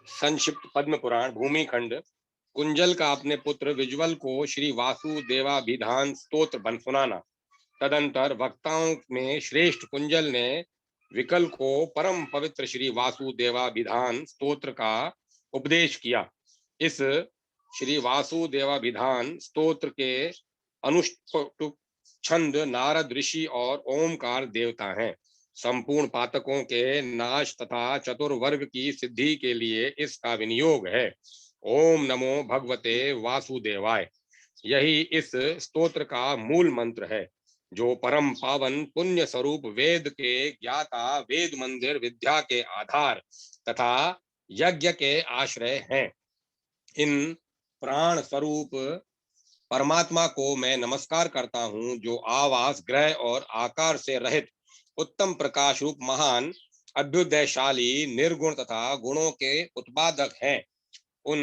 संक्षिप्त पद्म पुराण भूमिखंड। कुंजल का अपने पुत्र विज्वल को श्री वासुदेवाभिधान स्तोत्र बन सुनाना। तदंतर वक्ताओं में श्रेष्ठ कुंजल ने विकल को परम पवित्र श्री वासुदेवाभिधान स्तोत्र का उपदेश किया। इस श्री वासुदेवाभिधान स्तोत्र के अनुष्टुप छंद नारद ऋषि और ओमकार देवता हैं। संपूर्ण पातकों के नाश तथा चतुर्वर्ग की सिद्धि के लिए इसका विनियोग है। ओम नमो भगवते वासुदेवाय। यही इस स्तोत्र का मूल मंत्र है, जो परम पावन पुण्य स्वरूप वेद के ज्ञाता, वेद मंदिर विद्या के आधार तथा यज्ञ के आश्रय हैं। इन प्राण स्वरूप परमात्मा को मैं नमस्कार करता हूँ, जो आवास, ग्रह और आकार से रहित उत्तम प्रकाश रूप महान, अभ्युदयशाली, निर्गुण तथा गुणों के उत्पादक हैं। उन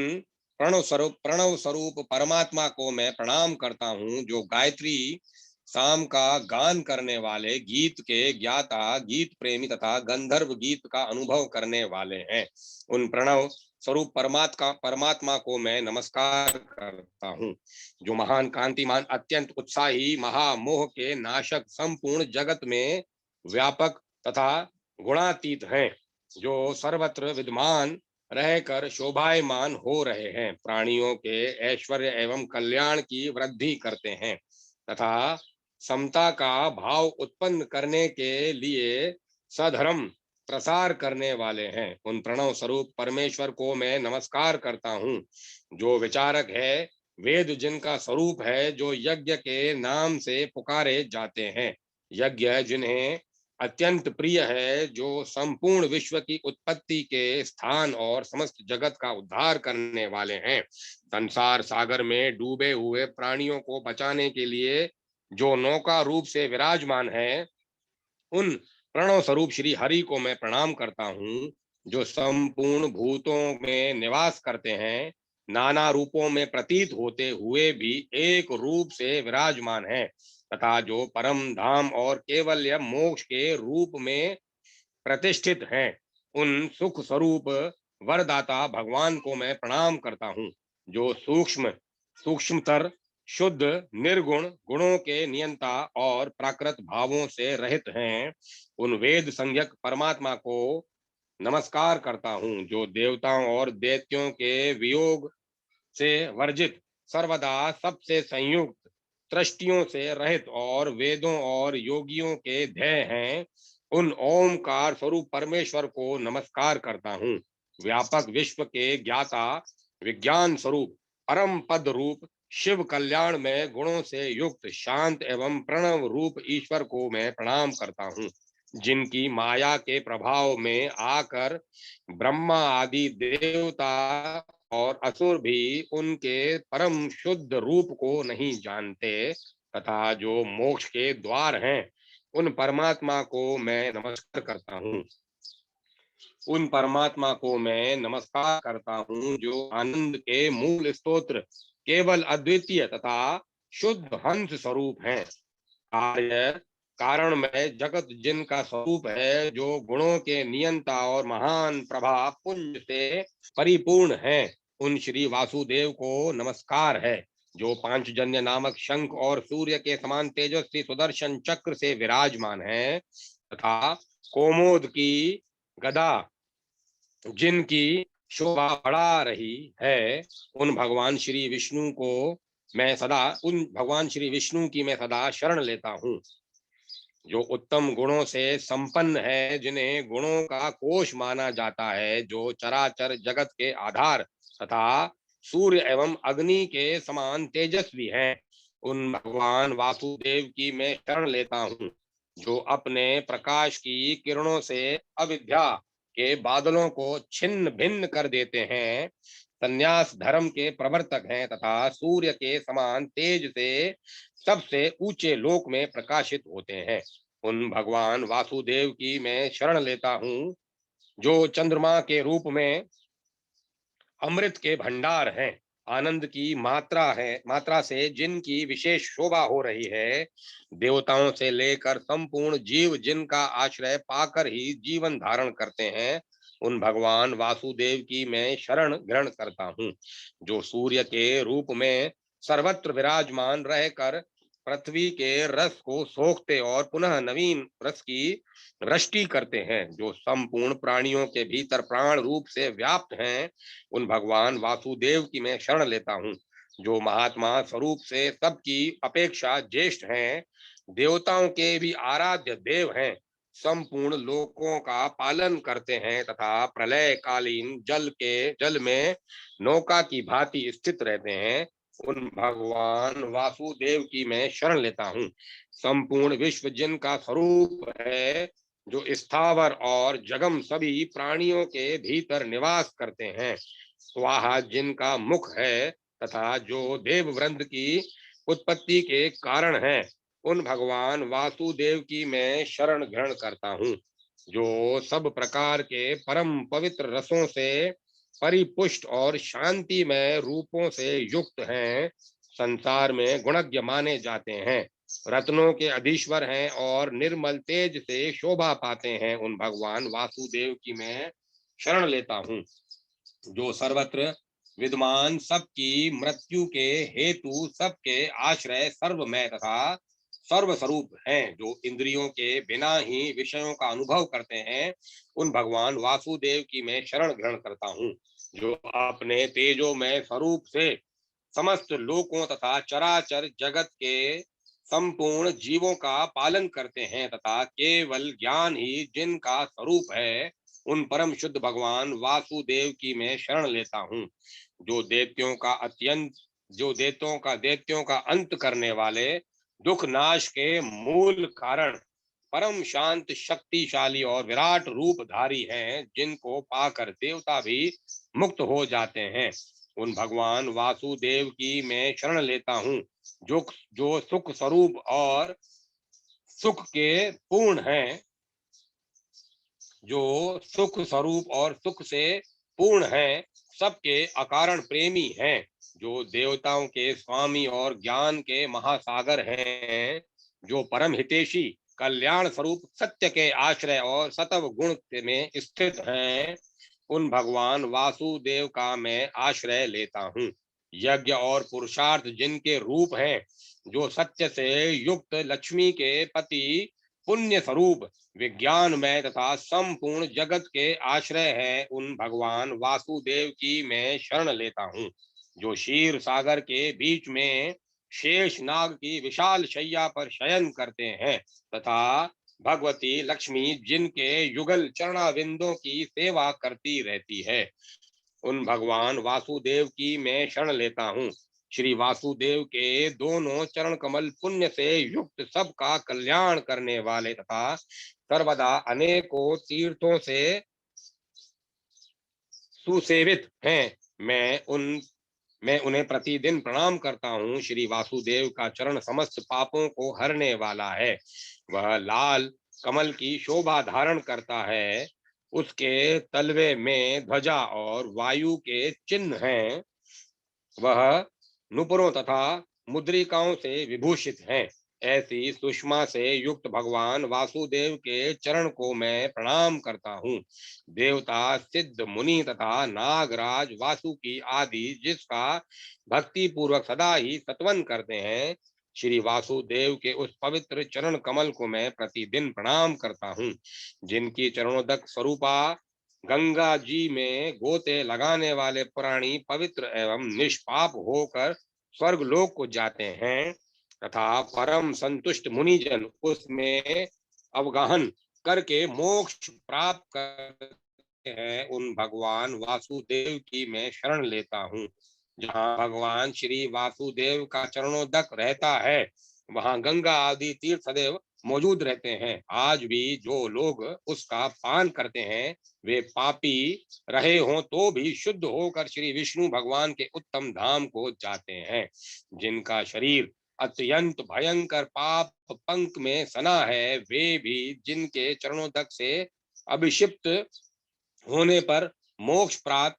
प्रणव स्वरूप परमात्मा को मैं प्रणाम करता हूँ, जो गायत्री साम का गान करने वाले, गीत के ज्ञाता, गीत प्रेमी तथा गंधर्व गीत का अनुभव करने वाले हैं। उन प्रणव स्वरूप परमात्मा को मैं नमस्कार करता हूँ, जो महान, कांतिमान, अत्यंत उत्साही, महामोह के नाशक, संपूर्ण जगत में व्यापक तथा गुणातीत हैं, जो सर्वत्र विद्यमान रहकर शोभायमान हो रहे हैं, प्राणियों के ऐश्वर्य एवं कल्याण की वृद्धि करते हैं तथा समता का भाव उत्पन्न करने के लिए सधर्म प्रसार करने वाले हैं। उन प्रणव स्वरूप परमेश्वर को मैं नमस्कार करता हूँ, जो विचारक है, वेद जिनका स्वरूप है, जो यज्ञ के नाम से पुकारे जाते हैं, यज्ञ जिन्हें अत्यंत प्रिय है, जो संपूर्ण विश्व की उत्पत्ति के स्थान और समस्त जगत का उद्धार करने वाले हैं। संसार सागर में डूबे हुए प्राणियों को बचाने के लिए जो नौका रूप से विराजमान है, उन प्रणव स्वरूप श्री हरि को मैं प्रणाम करता हूँ, जो संपूर्ण भूतों में निवास करते हैं, नाना रूपों में प्रतीत होते हुए भी एक रूप से विराजमान है तथा जो परम धाम और केवल मोक्ष के रूप में प्रतिष्ठित हैं। उन सुख स्वरूप वरदाता भगवान को मैं प्रणाम करता हूँ, जो सूक्ष्मतर, शुद्ध, निर्गुण, गुणों के नियंता और प्राकृत भावों से रहित हैं। उन वेद संज्ञक परमात्मा को नमस्कार करता हूँ, जो देवताओं और दैत्यों के वियोग से वर्जित, सर्वदा सबसे संयुक्त, सृष्टियों से रहित और वेदों और योगियों के ध्येय हैं। उन ओमकार स्वरूप परमेश्वर को नमस्कार करता हूँ, व्यापक विश्व के ज्ञाता, विज्ञान स्वरूप, परम पद रूप, शिव कल्याण में गुणों से युक्त, शांत एवं प्रणव रूप ईश्वर को मैं प्रणाम करता हूँ, जिनकी माया के प्रभाव में आकर ब्रह्मा आदि देवता और असुर भी उनके परम शुद्ध रूप को नहीं जानते तथा जो मोक्ष के द्वार हैं, उन परमात्मा को मैं नमस्कार करता हूँ। उन परमात्मा को मैं नमस्कार करता हूँ, जो आनंद के मूल स्तोत्र, केवल अद्वितीय तथा शुद्ध हंस स्वरूप हैं। कार्य कारण में जगत जिनका स्वरूप है, जो गुणों के नियंता और महान प्रभा पुंज से परिपूर्ण है, उन श्री वासुदेव को नमस्कार है, जो पांचजन्य नामक शंख और सूर्य के समान तेजस्वी सुदर्शन चक्र से विराजमान है तथा कोमोद की गदा जिनकी शोभा बढ़ा रही है। उन भगवान श्री विष्णु की मैं सदा शरण लेता हूँ, जो उत्तम गुणों से संपन्न है, जिन्हें गुणों का कोश माना जाता है, जो चराचर जगत के आधार तथा सूर्य एवं अग्नि के समान तेजस्वी हैं। उन भगवान वासुदेव की मैं शरण लेता हूँ, जो अपने प्रकाश की किरणों से अविद्या के बादलों को छिन्न भिन्न कर देते हैं, संन्यास धर्म के प्रवर्तक हैं तथा सूर्य के समान तेज से सबसे ऊंचे लोक में प्रकाशित होते हैं। उन भगवान वासुदेव की मैं शरण लेता हूँ, जो चंद्रमा के रूप में अमृत के भंडार हैं, आनंद की मात्रा से जिनकी विशेष शोभा हो रही है, देवताओं से लेकर संपूर्ण जीव जिनका आश्रय पाकर ही जीवन धारण करते हैं, उन भगवान वासुदेव की मैं शरण ग्रहण करता हूँ, जो सूर्य के रूप में सर्वत्र विराजमान रहकर पृथ्वी के रस को सोखते और पुनः नवीन रस की वृष्टि करते हैं, जो संपूर्ण प्राणियों के भीतर प्राण रूप से व्याप्त हैं। उन भगवान वासुदेव की मैं शरण लेता हूँ, जो महात्मा स्वरूप से सबकी अपेक्षा ज्येष्ठ हैं, देवताओं के भी आराध्य देव हैं, संपूर्ण लोकों का पालन करते हैं तथा प्रलय कालीन जल में नौका की भांति स्थित रहते हैं। उन भगवान वासुदेव की मैं शरण लेता हूँ, संपूर्ण विश्व जिनका स्वरूप है, जो स्थावर और जगम सभी प्राणियों के भीतर निवास करते हैं। स्वाहा जिनका मुख है तथा जो देव वृंद की उत्पत्ति के कारण है। उन भगवान वासुदेव की मैं शरण ग्रहण करता हूँ, जो सब प्रकार के परम पवित्र रसों से परिपुष्ट और शांतिमय रूपों से युक्त हैं, संसार में गुणज्ञ माने जाते हैं, रत्नों के अधीश्वर हैं और निर्मल तेज से शोभा पाते हैं। उन भगवान वासुदेव की मैं शरण लेता हूँ, जो सर्वत्र विद्यमान, सबकी मृत्यु के हेतु, सबके आश्रय, सर्वमय तथा सर्वस्वरूप हैं, जो इंद्रियों के बिना ही विषयों का अनुभव करते हैं। उन भगवान वासुदेव की मैं शरण ग्रहण करता हूँ, जो अपने तेजोमय स्वरूप से समस्त लोकों तथा चराचर जगत के संपूर्ण जीवों का पालन करते हैं तथा केवल ज्ञान ही जिनका स्वरूप है। उन परम शुद्ध भगवान वासुदेव की मैं शरण लेता हूँ, जो दैत्यों का अंत करने वाले, दुख नाश के मूल कारण, परम शांत, शक्तिशाली और विराट रूपधारी हैं, जिनको पाकर देवता भी मुक्त हो जाते हैं। उन भगवान वासुदेव की मैं शरण लेता हूँ, जो सुख स्वरूप और सुख के पूर्ण हैं, जो सुख स्वरूप और सुख से पूर्ण हैं, सबके अकारण प्रेमी हैं, जो देवताओं के स्वामी और ज्ञान के महासागर हैं, जो परम हितेशी, कल्याण स्वरूप, सत्य के आश्रय और सतव गुण में स्थित हैं। उन भगवान वासुदेव का मैं आश्रय लेता हूँ, यज्ञ और पुरुषार्थ जिनके रूप हैं, जो सत्य से युक्त लक्ष्मी के पति, पुण्य स्वरूप, विज्ञानमय तथा संपूर्ण जगत के आश्रय है। उन भगवान वासुदेव की मैं शरण लेता हूँ, जो क्षीर सागर के बीच में शेष नाग की विशाल शैया पर शयन करते हैं तथा भगवती लक्ष्मी जिनके युगल चरणाविंदों की सेवा करती रहती है। उन भगवान वासुदेव की मैं शरण लेता हूँ, श्री वासुदेव के दोनों चरण कमल पुण्य से युक्त, सबका कल्याण करने वाले तथा सर्वदा अनेकों तीर्थों से सुसेवित हैं। मैं उन्हें प्रतिदिन प्रणाम करता हूँ। श्री वासुदेव का चरण समस्त पापों को हरने वाला है। वह लाल कमल की शोभा धारण करता है, उसके तलवे में ध्वजा और वायु के चिन्ह हैं। वह नुपुरों तथा मुद्रिकाओं से विभूषित हैं। ऐसी सुषमा से युक्त भगवान वासुदेव के चरण को मैं प्रणाम करता हूँ। देवता, सिद्ध, मुनि तथा नागराज वासुकी आदि जिसका भक्ति पूर्वक सदा ही सत्वन करते हैं, श्री वासुदेव के उस पवित्र चरण कमल को मैं प्रतिदिन प्रणाम करता हूँ, जिनकी चरणोदक स्वरूपा गंगा जी में गोते लगाने वाले प्राणी पवित्र एवं निष्पाप होकर स्वर्ग लोक को जाते हैं तथा परम संतुष्ट मुनिजन उसमें अवगाहन करके मोक्ष प्राप्त करते हैं। उन भगवान वासुदेव की मैं शरण लेता हूँ। जहाँ भगवान श्री वासुदेव का चरणोदक रहता है, वहाँ गंगा आदि तीर्थ सदैव मौजूद रहते हैं। आज भी जो लोग उसका पान करते हैं, वे पापी रहे हों तो भी शुद्ध होकर श्री विष्णु भगवान के उत्तम धाम को जाते हैं। जिनका शरीर अत्यंत भयंकर पाप पंख में सना है, वे भी जिनके चरणों तक से अभिषिप्त होने पर मोक्ष प्राप्त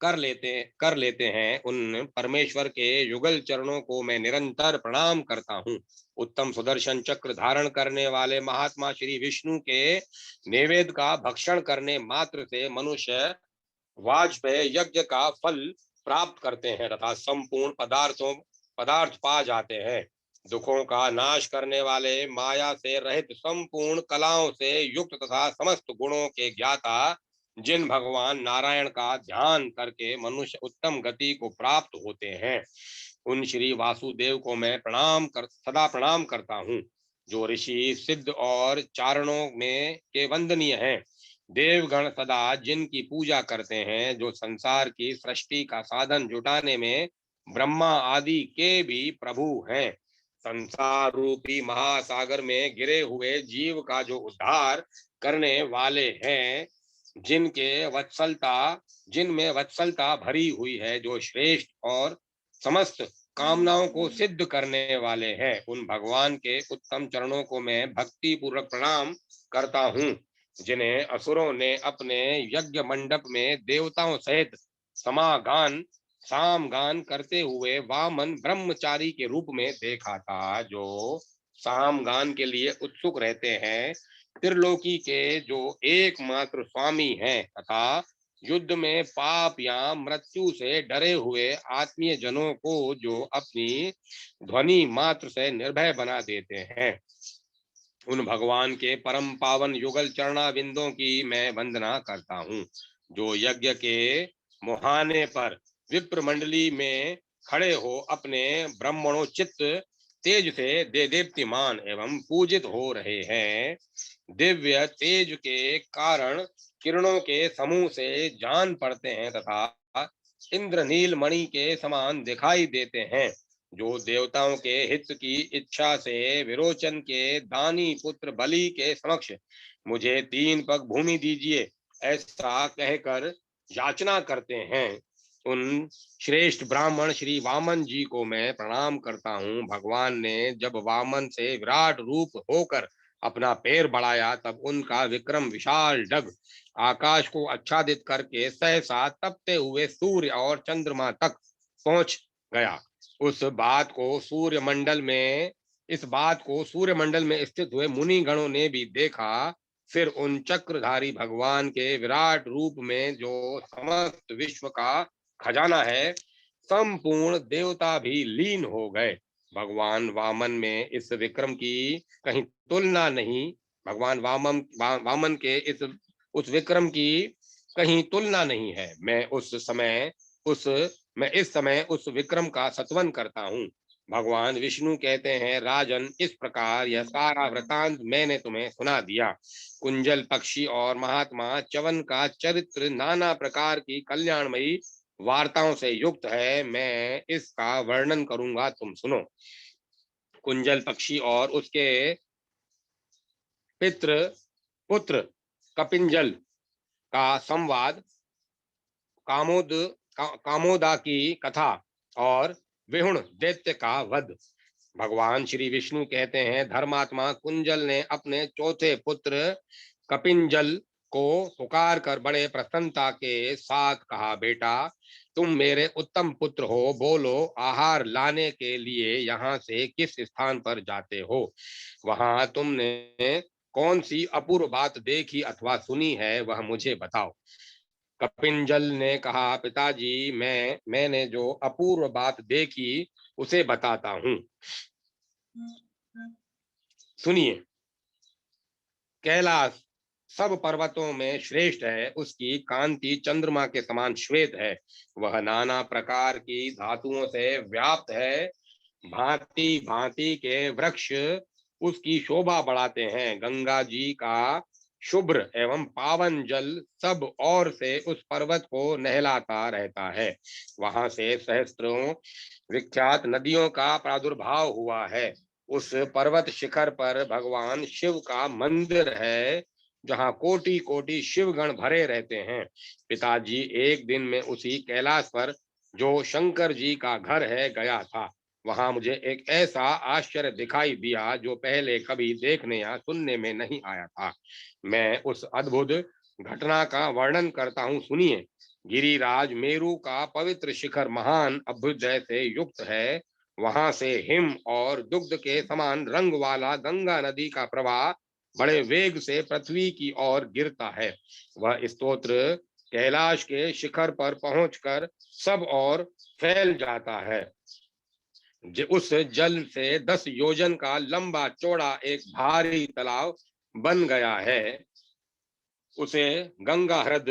कर लेते हैं, उन परमेश्वर के युगल चरणों को मैं निरंतर प्रणाम करता हूँ। उत्तम सुदर्शन चक्र धारण करने वाले महात्मा श्री विष्णु के नैवेद्य का भक्षण करने मात्र से मनुष्य वाजपेय यज्ञ का फल प्राप्त करते हैं तथा संपूर्ण पदार्थ पा जाते हैं। दुखों का नाश करने वाले, माया से रहित, संपूर्ण कलाओं से युक्त तथा समस्त गुणों के ज्ञाता जिन भगवान नारायण का ध्यान करके मनुष्य उत्तम गति को प्राप्त होते हैं, उन श्री वासुदेव को मैं सदा प्रणाम करता हूँ, जो ऋषि, सिद्ध और चारणों में के वंदनीय हैं। देवगण सदा जिनकी पूजा करते हैं, जो संसार की सृष्टि का साधन जुटाने में ब्रह्मा आदि के भी प्रभु हैं। संसार रूपी महासागर में गिरे हुए जीव का जो उद्धार करने वाले हैं, जिनमें वत्सलता भरी हुई है, जो श्रेष्ठ और समस्त कामनाओं को सिद्ध करने वाले हैं, उन भगवान के उत्तम चरणों को मैं भक्ति पूर्वक प्रणाम करता हूँ, जिन्हें असुरों ने अपने यज्ञ मंडप में देवताओं सहित समागान सामगान करते हुए वामन ब्रह्मचारी के रूप में देखा था। जो सामगान के लिए उत्सुक रहते हैं, त्रिलोकी के जो एकमात्र स्वामी हैं तथा युद्ध में पाप या मृत्यु से डरे हुए आत्मीय जनों को जो अपनी ध्वनि मात्र से निर्भय बना देते हैं, उन भगवान के परम पावन युगल चरणाविंदों की मैं वंदना करता हूँ, जो यज्ञ के मुहाने पर विप्र मंडली में खड़े हो अपने ब्रह्मणोचित तेज से देदीप्यमान एवं पूजित हो रहे हैं। दिव्य तेज के कारण किरणों के समूह से जान पड़ते हैं तथा इंद्रनील मणि के समान दिखाई देते हैं। जो देवताओं के हित की इच्छा से विरोचन के दानी पुत्र बलि के समक्ष मुझे 3 पग भूमि दीजिए ऐसा कहकर याचना करते हैं, उन श्रेष्ठ ब्राह्मण श्री वामन जी को मैं प्रणाम करता हूँ। भगवान ने जब वामन से विराट रूप होकर अपना पैर बढ़ाया, तब उनका विक्रम विशाल डग आकाश को आच्छादित करके सहसा तपते हुए सूर्य और चंद्रमा तक पहुंच गया। इस बात को सूर्यमंडल में स्थित हुए मुनि गणों ने भी देखा। फिर उन चक्रधारी भगवान के विराट रूप में जो समस्त विश्व का खजाना है, संपूर्ण देवता भी लीन हो गए। भगवान वामन में इस विक्रम की कहीं तुलना नहीं भगवान वामन के उस विक्रम की कहीं तुलना नहीं है। मैं इस समय उस विक्रम का सत्वन करता हूँ। भगवान विष्णु कहते हैं, राजन, इस प्रकार यह सारा वृतांत मैंने तुम्हें सुना दिया। कुंजल पक्षी और महात्मा च्यवन का चरित्र नाना प्रकार की कल्याणमयी वार्ताओं से युक्त है। मैं इसका वर्णन करूंगा, तुम सुनो। कुंजल पक्षी और उसके पुत्र कपिंजल का संवाद, कामोदा की कथा और विहुण दैत्य का वध। भगवान श्री विष्णु कहते हैं, धर्मात्मा कुंजल ने अपने चौथे पुत्र कपिंजल को पुकार कर बड़े प्रसन्नता के साथ कहा, बेटा, तुम मेरे उत्तम पुत्र हो, बोलो, आहार लाने के लिए यहाँ से किस स्थान पर जाते हो? वहां तुमने कौन सी अपूर्व बात देखी अथवा सुनी है, वह मुझे बताओ। कपिंजल ने कहा, पिताजी, मैंने जो अपूर्व बात देखी उसे बताता हूँ, सुनिए। कैलाश सब पर्वतों में श्रेष्ठ है, उसकी कांति चंद्रमा के समान श्वेत है। वह नाना प्रकार की धातुओं से व्याप्त है। भांति भांति के वृक्ष उसकी शोभा बढ़ाते हैं। गंगा जी का शुभ्र एवं पावन जल सब ओर से उस पर्वत को नहलाता रहता है। वहां से सहस्त्रों विख्यात नदियों का प्रादुर्भाव हुआ है। उस पर्वत शिखर पर भगवान शिव का मंदिर है, जहाँ कोटि कोटि शिवगण भरे रहते हैं। पिताजी, एक दिन में उसी कैलाश पर जो शंकर जी का घर है गया था। वहां मुझे एक ऐसा आश्चर्य दिखाई दिया जो पहले कभी देखने या सुनने में नहीं आया था। मैं उस अद्भुत घटना का वर्णन करता हूँ, सुनिए। गिरिराज मेरु का पवित्र शिखर महान अभ्युदय से युक्त है। वहां से हिम और दुग्ध के समान रंग वाला गंगा नदी का प्रवाह बड़े वेग से पृथ्वी की ओर गिरता है। वह स्तोत्र कैलाश के शिखर पर पहुंचकर सब ओर फैल जाता है। उस जल से 10 योजन का लंबा चौड़ा एक भारी तालाब बन गया है। उसे गंगा हृद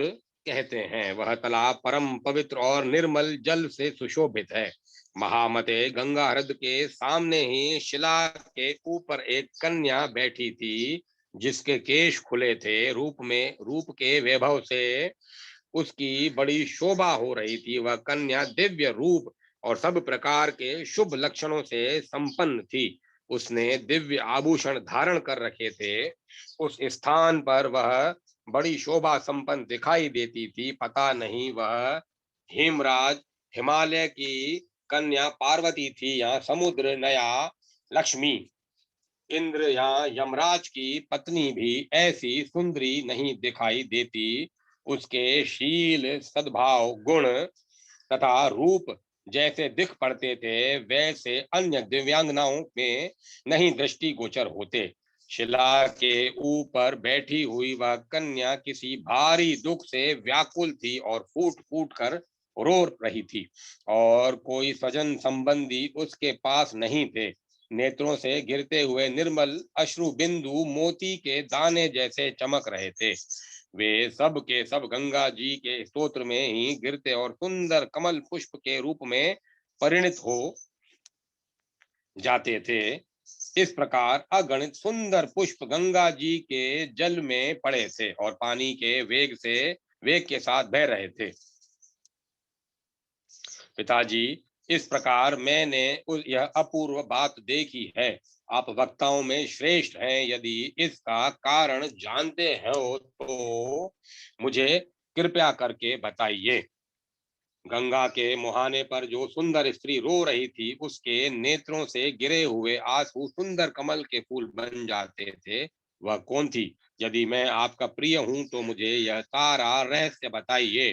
कहते हैं। वह तालाब परम पवित्र और निर्मल जल से सुशोभित है। महामते, गंगा हृद के सामने ही शिला के ऊपर एक कन्या बैठी थी, जिसके केश खुले थे। रूप के वैभव से उसकी बड़ी शोभा हो रही थी। वह कन्या दिव्य रूप और सब प्रकार के शुभ लक्षणों से संपन्न थी। उसने दिव्य आभूषण धारण कर रखे थे। उस स्थान पर वह बड़ी शोभा संपन्न दिखाई देती थी। पता नहीं वह हिमराज हिमालय की कन्या पार्वती थी या समुद्र नया लक्ष्मी। इंद्र या यमराज की पत्नी भी ऐसी सुंदरी नहीं दिखाई देती। उसके शील, सद्भाव, गुण तथा रूप जैसे दिख पड़ते थे, वैसे अन्य दिव्यांगनाओं में नहीं दृष्टिगोचर होते। शिला के ऊपर बैठी हुई वह कन्या किसी भारी दुख से व्याकुल थी और फूट फूट कर रो रही थी, और कोई स्वजन संबंधी उसके पास नहीं थे। नेत्रों से गिरते हुए निर्मल अश्रु बिंदु मोती के दाने जैसे चमक रहे थे। वे सब के सब गंगा जी के स्तोत्र में ही गिरते और सुंदर कमल पुष्प के रूप में परिणित हो जाते थे। इस प्रकार अगणित सुंदर पुष्प गंगा जी के जल में पड़े थे और पानी के वेग के साथ बह रहे थे। पिताजी, इस प्रकार मैंने यह अपूर्व बात देखी है। आप वक्ताओं में श्रेष्ठ हैं। यदि इसका कारण जानते हो तो मुझे कृपया करके बताइए। गंगा के मुहाने पर जो सुंदर स्त्री रो रही थी, उसके नेत्रों से गिरे हुए आंसू सुंदर कमल के फूल बन जाते थे। वह कौन थी? यदि मैं आपका प्रिय हूं तो मुझे यह सारा रहस्य बताइए।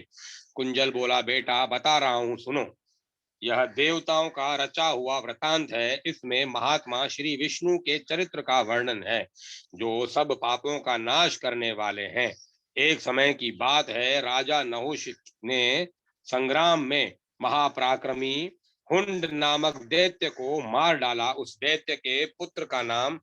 कुंजल बोला, बेटा बता रहा हूं, सुनो। यह देवताओं का रचा हुआ वृतांत है। इसमें महात्मा श्री विष्णु के चरित्र का वर्णन है, जो सब पापों का नाश करने वाले हैं। एक समय की बात है, राजा नहुष ने संग्राम में महापराक्रमी हुंड नामक दैत्य को मार डाला। उस दैत्य के पुत्र का नाम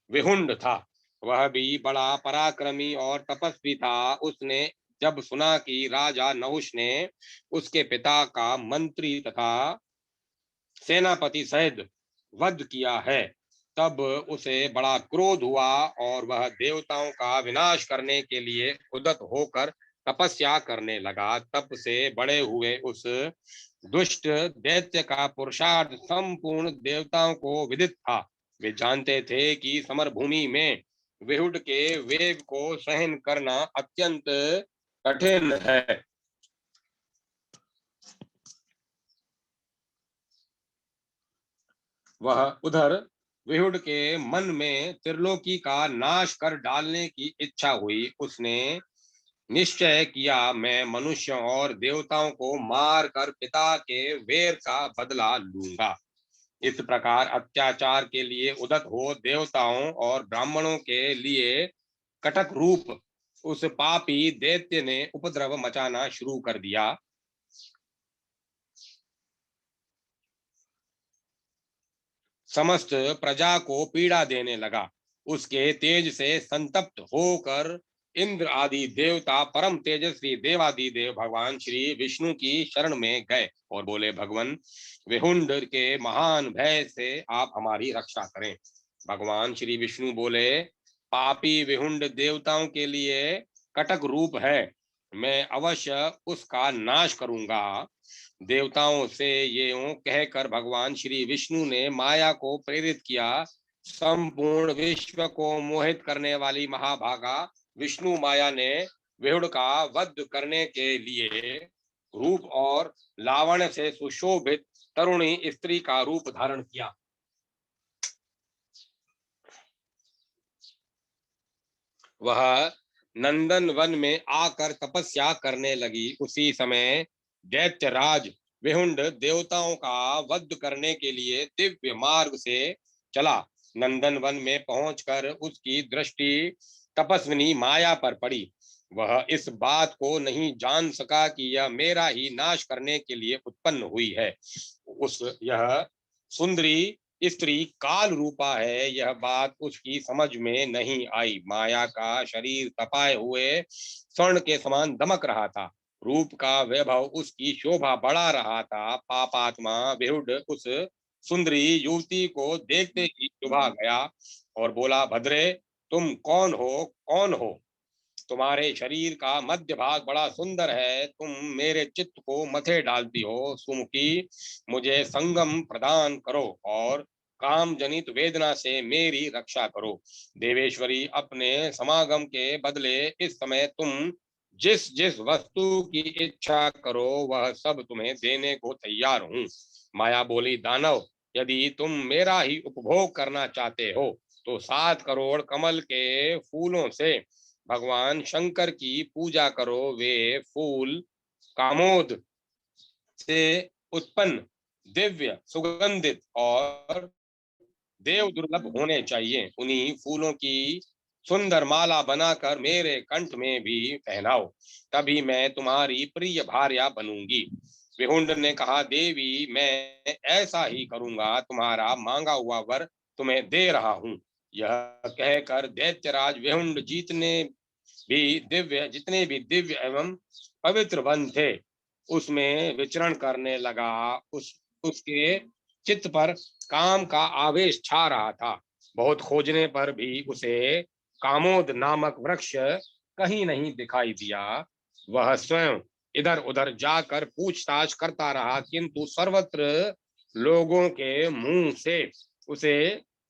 विहुंड था। वह भी बड़ा पराक्रमी और तपस्वी था। उसने जब सुना कि राजा नहुष ने उसके पिता का मंत्री तथा सेनापति सहित वध किया है, तब उसे बड़ा क्रोध हुआ और वह देवताओं का विनाश करने के लिए उद्यत होकर तपस्या करने लगा। तप से बड़े हुए उस दुष्ट दैत्य का पुरुषार्थ संपूर्ण देवताओं को विदित था। वे जानते थे कि समर भूमि में विहुड के वेग को सहन करना अत्यंत कठिन है। वह उधर विहुड के मन में त्रिलोकी का नाश कर डालने की इच्छा हुई। उसने निश्चय किया, मैं मनुष्यों और देवताओं को मार कर पिता के वेर का बदला लूंगा। इस प्रकार अत्याचार के लिए उद्यत हो देवताओं और ब्राह्मणों के लिए कटक रूप उस पापी दैत्य ने उपद्रव मचाना शुरू कर दिया। समस्त प्रजा को पीड़ा देने लगा। उसके तेज से संतप्त होकर इंद्र आदि देवता परम तेजस्वी देवादिदेव भगवान श्री विष्णु की शरण में गए और बोले, भगवान, विहुंड के महान भय से आप हमारी रक्षा करें। भगवान श्री विष्णु बोले, पापी विहुंड देवताओं के लिए कटक रूप है। मैं अवश्य उसका नाश करूंगा। देवताओं से ये कहकर भगवान श्री विष्णु ने माया को प्रेरित किया। संपूर्ण विश्व को मोहित करने वाली महाभागा विष्णु माया ने विहुड का वध करने के लिए रूप और लावण्य से सुशोभित तरुणी स्त्री का रूप धारण किया। वह नंदन वन में आकर तपस्या करने लगी। उसी समय दैत्यराज विहुंड देवताओं का वध करने के लिए दिव्य मार्ग से चला। नंदन वन में पहुंचकर उसकी दृष्टि तपस्विनी माया पर पड़ी। वह इस बात को नहीं जान सका कि यह मेरा ही नाश करने के लिए उत्पन्न हुई है। यह सुंदरी स्त्री काल रूपा है, यह बात उसकी समझ में नहीं आई। माया का शरीर तपाए हुए स्वर्ण के समान दमक रहा था। रूप का वैभव उसकी शोभा बढ़ा रहा था। पापात्मा बेहुड उस सुंदरी युवती को देखते ही लुभा गया और बोला, भद्रे, तुम कौन हो? कौन हो? तुम्हारे शरीर का मध्य भाग बड़ा सुंदर है, तुम मेरे चित्त को मथे डालती हो। सुमुखी, मुझे संगम प्रदान करो और काम जनित वेदना से मेरी रक्षा करो। देवेश्वरी, अपने समागम के बदले इस समय तुम जिस जिस वस्तु की इच्छा करो वह सब तुम्हें देने को तैयार हूँ। माया बोली, दानव, यदि तुम मेरा ही उपभोग करना चाहते हो तो 7 करोड़ कमल के फूलों से भगवान शंकर की पूजा करो। वे फूल कामोद से उत्पन्न, दिव्य, सुगंधित और देव दुर्लभ होने चाहिए। उन्हीं फूलों की सुंदर माला बनाकर मेरे कंठ में भी पहनाओ, तभी मैं तुम्हारी प्रिय भार्या बनूंगी। विहुंड ने कहा, देवी, मैं ऐसा ही करूंगा, तुम्हारा मांगा हुआ वर तुम्हें दे रहा हूँ। यह कहकर दैत्यराज विहुंड जितने भी दिव्य एवं पवित्र वन थे उसमें विचरण करने लगा। उसके चित्त पर काम का आवेश छा रहा था। बहुत खोजने पर भी उसे कामोद नामक वृक्ष कहीं नहीं दिखाई दिया। वह स्वयं इधर उधर जाकर पूछताछ करता रहा, किंतु सर्वत्र लोगों के मुंह से उसे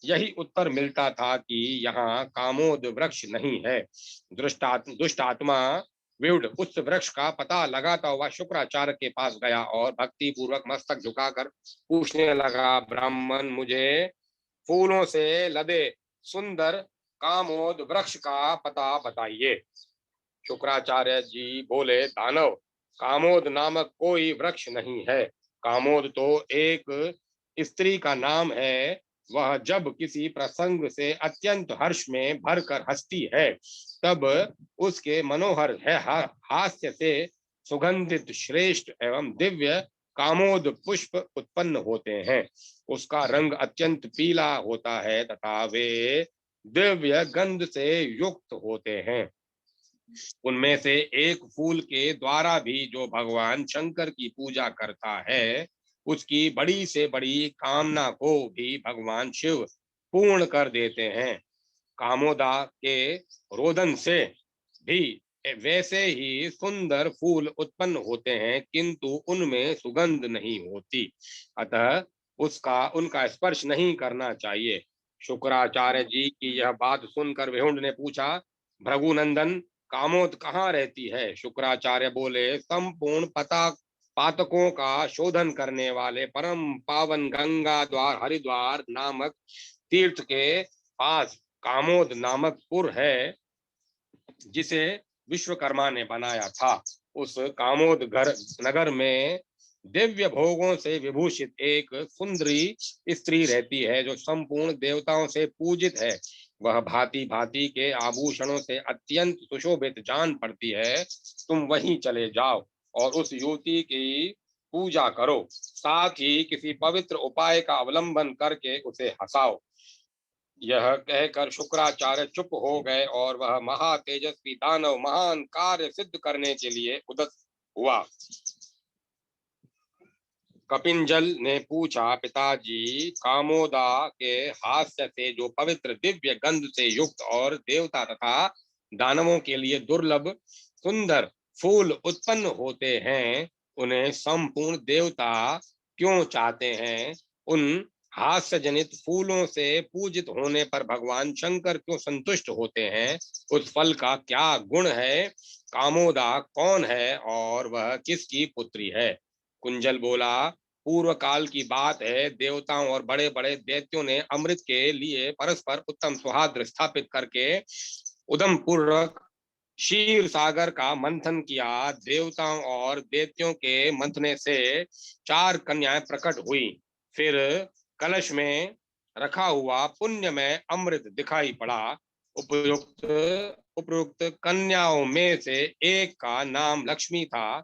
यही उत्तर मिलता था कि यहाँ कामोद वृक्ष नहीं है। दुष्ट आत्मा व्युड उस वृक्ष का पता लगाता हुआ शुक्राचार्य के पास गया और भक्ति पूर्वक मस्तक झुकाकर पूछने लगा, ब्राह्मण, मुझे फूलों से लदे सुंदर कामोद वृक्ष का पता बताइए। शुक्राचार्य जी बोले, दानव, कामोद नामक कोई वृक्ष नहीं है। कामोद तो एक स्त्री का नाम है। वह जब किसी प्रसंग से अत्यंत हर्ष में भरकर हंसती है तब उसके मनोहर है हास्य से सुगंधित श्रेष्ठ एवं दिव्य कामोद पुष्प उत्पन्न होते हैं। उसका रंग अत्यंत पीला होता है तथा वे दिव्य गंध से युक्त होते हैं। उनमें से एक फूल के द्वारा भी जो भगवान शंकर की पूजा करता है उसकी बड़ी से बड़ी कामना को भी भगवान शिव पूर्ण कर देते हैं। कामोदा के रोदन से भी वैसे ही सुंदर फूल उत्पन्न होते हैं, किंतु उनमें सुगंध नहीं होती, अतः उसका उनका स्पर्श नहीं करना चाहिए। शुक्राचार्य जी की यह बात सुनकर विहुंड ने पूछा, भृगुनंदन, कामोद कहाँ रहती है? शुक्राचार्य बोले, संपूर्ण पातकों का शोधन करने वाले परम पावन गंगा द्वार हरिद्वार नामक तीर्थ के पास कामोद नामक पुर है, जिसे विश्वकर्मा ने बनाया था। उस कामोद नगर में दिव्य भोगों से विभूषित एक सुंदरी स्त्री रहती है जो संपूर्ण देवताओं से पूजित है। वह भांति भांति के आभूषणों से अत्यंत सुशोभित जान पड़ती है। तुम वहीं चले जाओ और उस युवती की पूजा करो, साथ ही किसी पवित्र उपाय का अवलंबन करके उसे हंसाओ। यह कहकर शुक्राचार्य चुप हो गए और वह महातेजस्वी दानव महान कार्य सिद्ध करने के लिए उद्यत हुआ। कपिंजल ने पूछा, पिताजी, कामोदा के हास्य से जो पवित्र दिव्य गंध से युक्त और देवता तथा दानवों के लिए दुर्लभ सुंदर फूल उत्पन्न होते हैं, उन्हें संपूर्ण देवता क्यों चाहते हैं? उन हास्य जनित फूलों से पूजित होने पर भगवान शंकर क्यों संतुष्ट होते हैं? उस फल का क्या गुण है? कामोदा कौन है और वह किसकी पुत्री है? कुंजल बोला, पूर्व काल की बात है, देवताओं और बड़े बड़े दैत्यों ने अमृत के लिए परस्पर उत्तम सौहार्द स्थापित करके उदम पूर्वक क्षीर सागर का मंथन किया। देवताओं और दैत्यों के मंथने से 4 कन्याएं प्रकट हुई। फिर कलश में रखा हुआ पुण्यमय अमृत दिखाई पड़ा। उपयुक्त उपयुक्त कन्याओं में से एक का नाम लक्ष्मी था,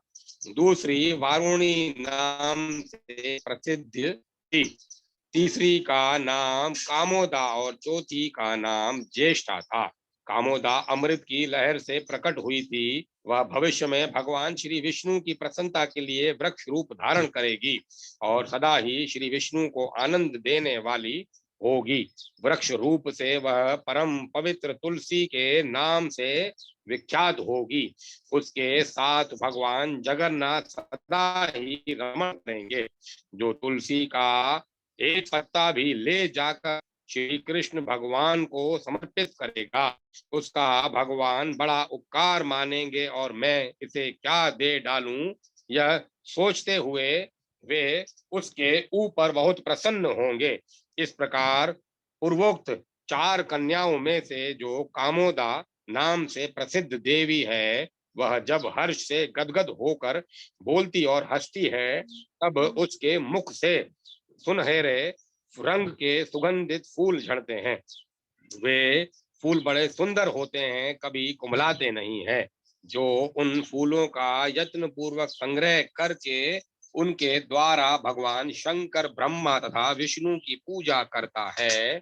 दूसरी वारुणी नाम से प्रसिद्ध थी, तीसरी का नाम कामोदा और चौथी का नाम ज्येष्ठा था। कामोदा अमृत की लहर से प्रकट हुई थी। वह भविष्य में भगवान श्री विष्णु की प्रसन्नता के लिए वृक्ष रूप धारण करेगी और सदा ही श्री विष्णु को आनंद देने वाली होगी। वृक्ष रूप से वह परम पवित्र तुलसी के नाम से विख्यात होगी। उसके साथ भगवान जगन्नाथ सदा ही रमण करेंगे। जो तुलसी का एक पत्ता भी ले जाकर श्री कृष्ण भगवान को समर्पित करेगा, उसका भगवान बड़ा उपकार मानेंगे और मैं इसे क्या दे डालूं, यह सोचते हुए वे उसके ऊपर बहुत प्रसन्न होंगे। इस प्रकार पूर्वोक्त 4 कन्याओं में से जो कामोदा नाम से प्रसिद्ध देवी है, वह जब हर्ष से गदगद होकर बोलती और हंसती है, तब उसके मुख से सुनहरे रंग के सुगंधित फूल झड़ते हैं। वे फूल बड़े सुंदर होते हैं, कभी कुमलाते नहीं है। जो उन फूलों का यत्न पूर्वक संग्रह करके उनके द्वारा भगवान शंकर, ब्रह्मा तथा विष्णु की पूजा करता है,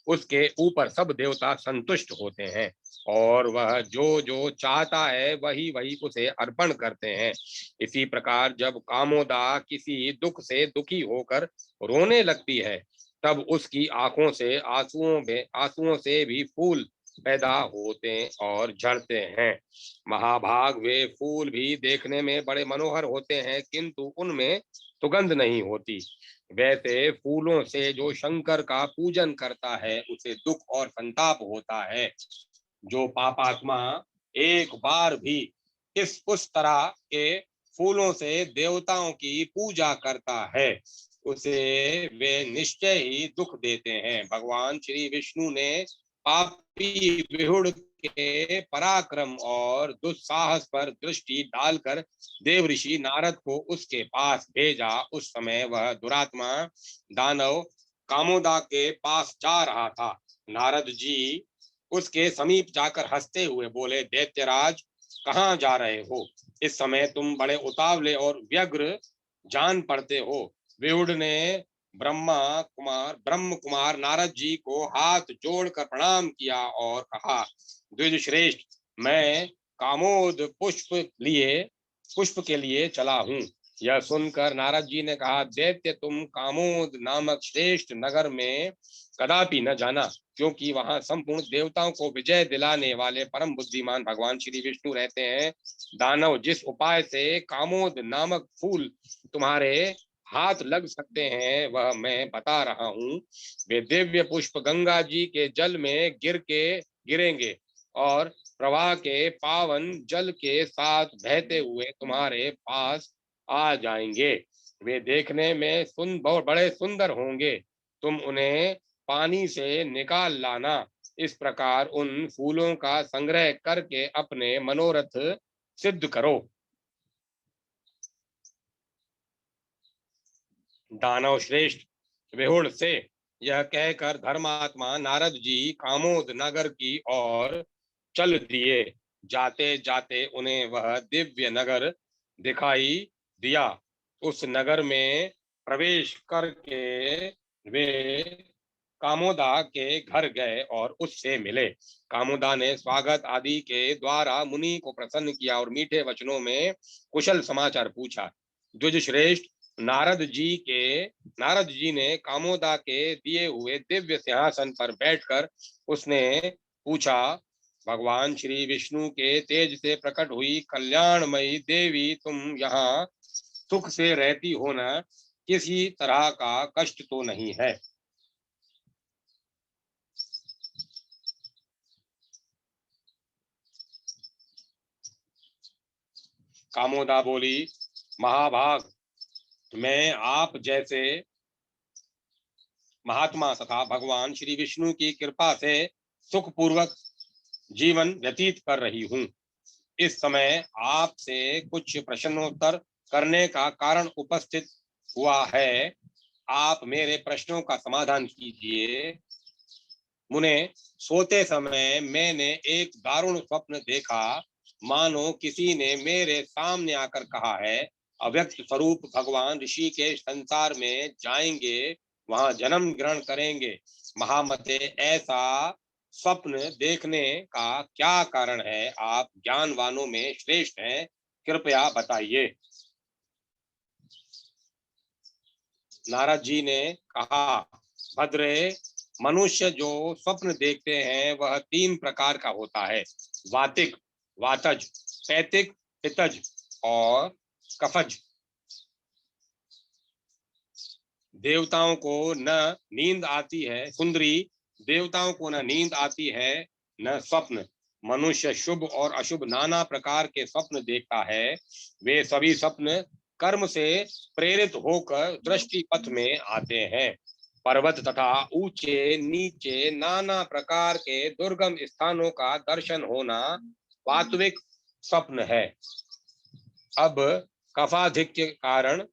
उसके ऊपर सब देवता संतुष्ट होते हैं और वह जो जो चाहता है वही वही उसे अर्पण करते हैं। इसी प्रकार जब कामोदा किसी दुख से दुखी होकर रोने लगती है, तब उसकी आंखों से आंसुओं से भी फूल पैदा होते और झड़ते हैं। महाभाग वे फूल भी देखने में बड़े मनोहर होते हैं, किंतु उनमें सुगंध नहीं होती। वैसे फूलों से जो शंकर का पूजन करता है, उसे दुख और संताप होता है। जो पापात्मा एक बार भी इस उस तरह के फूलों से देवताओं की पूजा करता है, उसे वे निश्चय ही दुख देते हैं। भगवान श्री विष्णु ने पापी विहुड़ के पराक्रम और दुस्साहस पर दृष्टि डालकर देव ऋषि नारद को उसके पास भेजा। उस समय वह दुरात्मा दानव कामोदा के पास जा रहा था। नारद जी उसके समीप जाकर हंसते हुए बोले, दैत्यराज, कहाँ जा रहे हो? इस समय तुम बड़े उतावले और व्यग्र जान पड़ते हो। विहुड़ ने ब्रह्म कुमार नारद जी को हाथ जोड़कर प्रणाम किया और कहा, द्विज श्रेष्ठ, मैं कामोद पुष्प के लिए चला हूँ। यह सुनकर नारद जी ने कहा, दैत्य, तुम कामोद नामक श्रेष्ठ नगर में कदापि न जाना, क्योंकि वहां संपूर्ण देवताओं को विजय दिलाने वाले परम बुद्धिमान भगवान श्री विष्णु रहते हैं। दानव, जिस उपाय से कामोद नामक फूल तुम्हारे हाथ लग सकते हैं, वह मैं बता रहा हूँ। वे दिव्य पुष्प गंगा जी के जल में गिरेंगे और प्रवाह के पावन जल के साथ बहते हुए तुम्हारे पास आ जाएंगे। वे देखने में बहुत बड़े सुंदर होंगे। तुम उन्हें पानी से निकाल लाना। इस प्रकार उन फूलों का संग्रह करके अपने मनोरथ सिद्ध करो। दानव श्रेष्ठ विहुड़ से यह कहकर धर्मात्मा नारद जी कामोद नगर की ओर चल दिए। जाते जाते उन्हें वह दिव्य नगर दिखाई दिया। उस नगर में प्रवेश करके वे कामोदा के घर गए और उससे मिले। कामोदा ने स्वागत आदि के द्वारा मुनि को प्रसन्न किया और मीठे वचनों में कुशल समाचार पूछा। द्विज श्रेष्ठ, नारद जी ने कामोदा के दिए हुए दिव्य सिंहासन पर बैठकर उसने पूछा, भगवान श्री विष्णु के तेज से प्रकट हुई कल्याणमयी देवी, तुम यहाँ सुख से रहती हो न? किसी तरह का कष्ट तो नहीं है? कामोदा बोली, महाभाग, मैं आप जैसे महात्मा तथा भगवान श्री विष्णु की कृपा से सुखपूर्वक जीवन व्यतीत कर रही हूँ। इस समय आपसे कुछ प्रश्नोत्तर करने का कारण उपस्थित हुआ है। आप मेरे प्रश्नों का समाधान कीजिए। मुने, सोते समय मैंने एक दारुण स्वप्न देखा, मानो किसी ने मेरे सामने आकर कहा है, अव्यक्त स्वरूप भगवान ऋषि के संसार में जाएंगे, वहां जन्म ग्रहण करेंगे। महामते, ऐसा स्वप्न देखने का क्या कारण है? आप ज्ञानवानों में श्रेष्ठ हैं, कृपया बताइए। नारद जी ने कहा, भद्रे, मनुष्य जो स्वप्न देखते हैं वह 3 प्रकार का होता है, वातिक, वातज, पैतिक, पितज और कफज। देवताओं को न नींद आती है, सुंदरी, देवताओं को न नींद आती है न स्वप्न। मनुष्य शुभ और अशुभ नाना प्रकार के स्वप्न देखता है। वे सभी स्वप्न कर्म से प्रेरित होकर दृष्टि पथ में आते हैं। पर्वत तथा ऊंचे नीचे नाना प्रकार के दुर्गम स्थानों का दर्शन होना वास्तविक स्वप्न है। अब कफाधिक्य के कारण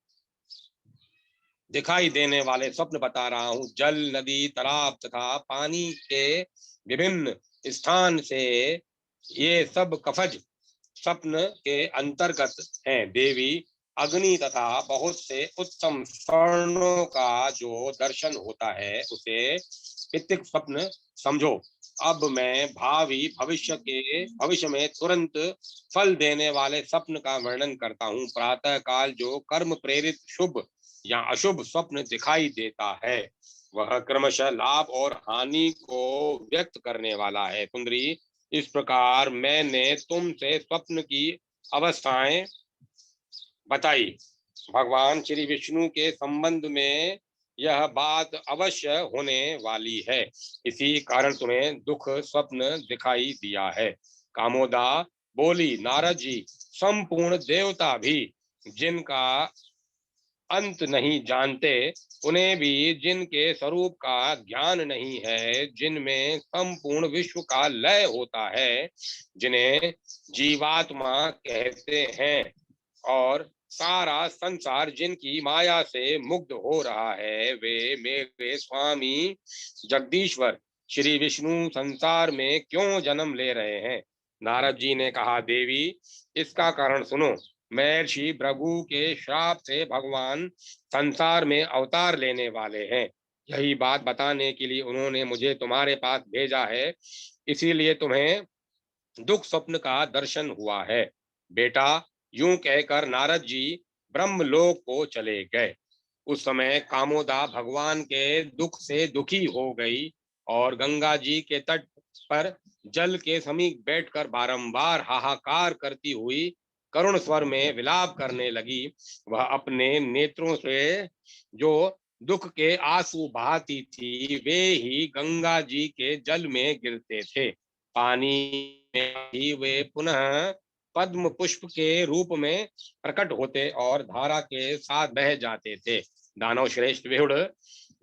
दिखाई देने वाले स्वप्न बता रहा हूं। जल, नदी, तालाब तथा पानी के विभिन्न स्थान से ये सब कफज स्वप्न के अंतर्गत हैं। देवी, अग्नि तथा बहुत से उत्तम स्वर्णों का जो दर्शन होता है उसे पितृक स्वप्न समझो। अब मैं भविष्य में तुरंत फल देने वाले स्वप्न का वर्णन करता हूँ। प्रातः काल जो कर्म प्रेरित शुभ या अशुभ स्वप्न दिखाई देता है वह क्रमशः लाभ और हानि को व्यक्त करने वाला है। सुंदरी, इस प्रकार मैंने तुमसे स्वप्न की अवस्थाएं बताई। भगवान श्री विष्णु के संबंध में यह बात अवश्य होने वाली है, इसी कारण तुम्हें दुख स्वप्न दिखाई दिया है। कामोदा बोली, नारद जी, संपूर्ण देवता भी जिनका अंत नहीं जानते, उन्हें भी जिनके स्वरूप का ज्ञान नहीं है, जिनमें संपूर्ण विश्व का लय होता है, जिन्हें जीवात्मा कहते हैं, और सारा संसार जिनकी माया से मुग्ध हो रहा है, वे मेरे स्वामी जगदीश्वर श्री विष्णु संसार में क्यों जन्म ले रहे हैं? नारद जी ने कहा, देवी, इसका कारण सुनो। महर्षि भृगु के श्राप से भगवान संसार में अवतार लेने वाले हैं। यही बात बताने के लिए उन्होंने मुझे तुम्हारे पास भेजा है। इसीलिए तुम्हें दुख स्वप्न का दर्शन हुआ है। बेटा, यूं कहकर नारद जी ब्रह्मलोक को चले गए। उस समय कामोदा भगवान के दुख से दुखी हो गई और गंगा जी के तट पर जल के समीप बैठकर बारंबार हाहाकार करती हुई करुण स्वर में विलाप करने लगी। वह अपने नेत्रों से जो दुख के आंसू बहाती थी वे ही गंगा जी के जल में गिरते थे। पानी में ही वे पुनः पद्म पुष्प के रूप में प्रकट होते और धारा के साथ बह जाते थे। दानव श्रेष्ठ विहुड़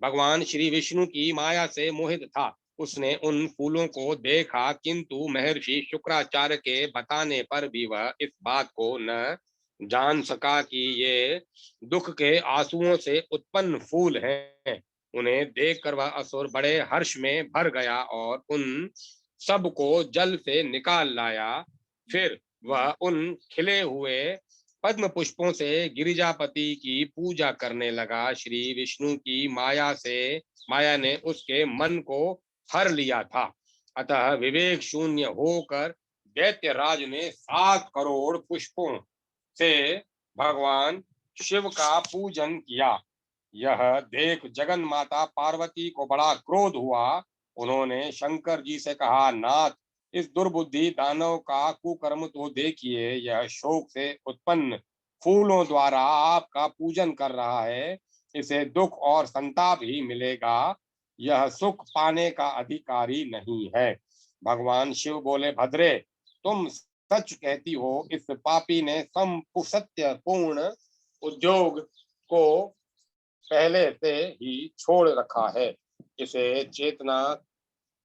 भगवान श्री विष्णु की माया से मोहित था। उसने उन फूलों को देखा, किंतु महर्षि शुक्राचार्य के बताने पर भी वह इस बात को न जान सका कि ये दुख के आंसुओं से उत्पन्न फूल हैं। उन्हें देखकर वह असुर बड़े हर्ष में भर गया और उन सब को जल से निकाल लाया। फिर वह उन खिले हुए पद्म पुष्पों से गिरिजापति की पूजा करने लगा। श्री विष्णु की माया ने उसके मन को हर लिया था। अतः विवेक शून्य होकर दैत्य राज ने 7 करोड़ पुष्पों से भगवान शिव का पूजन किया। यह देख जगन माता पार्वती को बड़ा क्रोध हुआ। उन्होंने शंकर जी से कहा, नाथ, इस दुर्बुद्धि दानव का कुकर्म तो देखिए। यह शोक से उत्पन्न फूलों द्वारा आपका पूजन कर रहा है। इसे दुख और संताप ही मिलेगा, यह सुख पाने का अधिकारी नहीं है। भगवान शिव बोले, भद्रे, तुम सच कहती हो। इस पापी ने सत्य पूर्ण उद्योग को पहले से ही छोड़ रखा है। इसे चेतना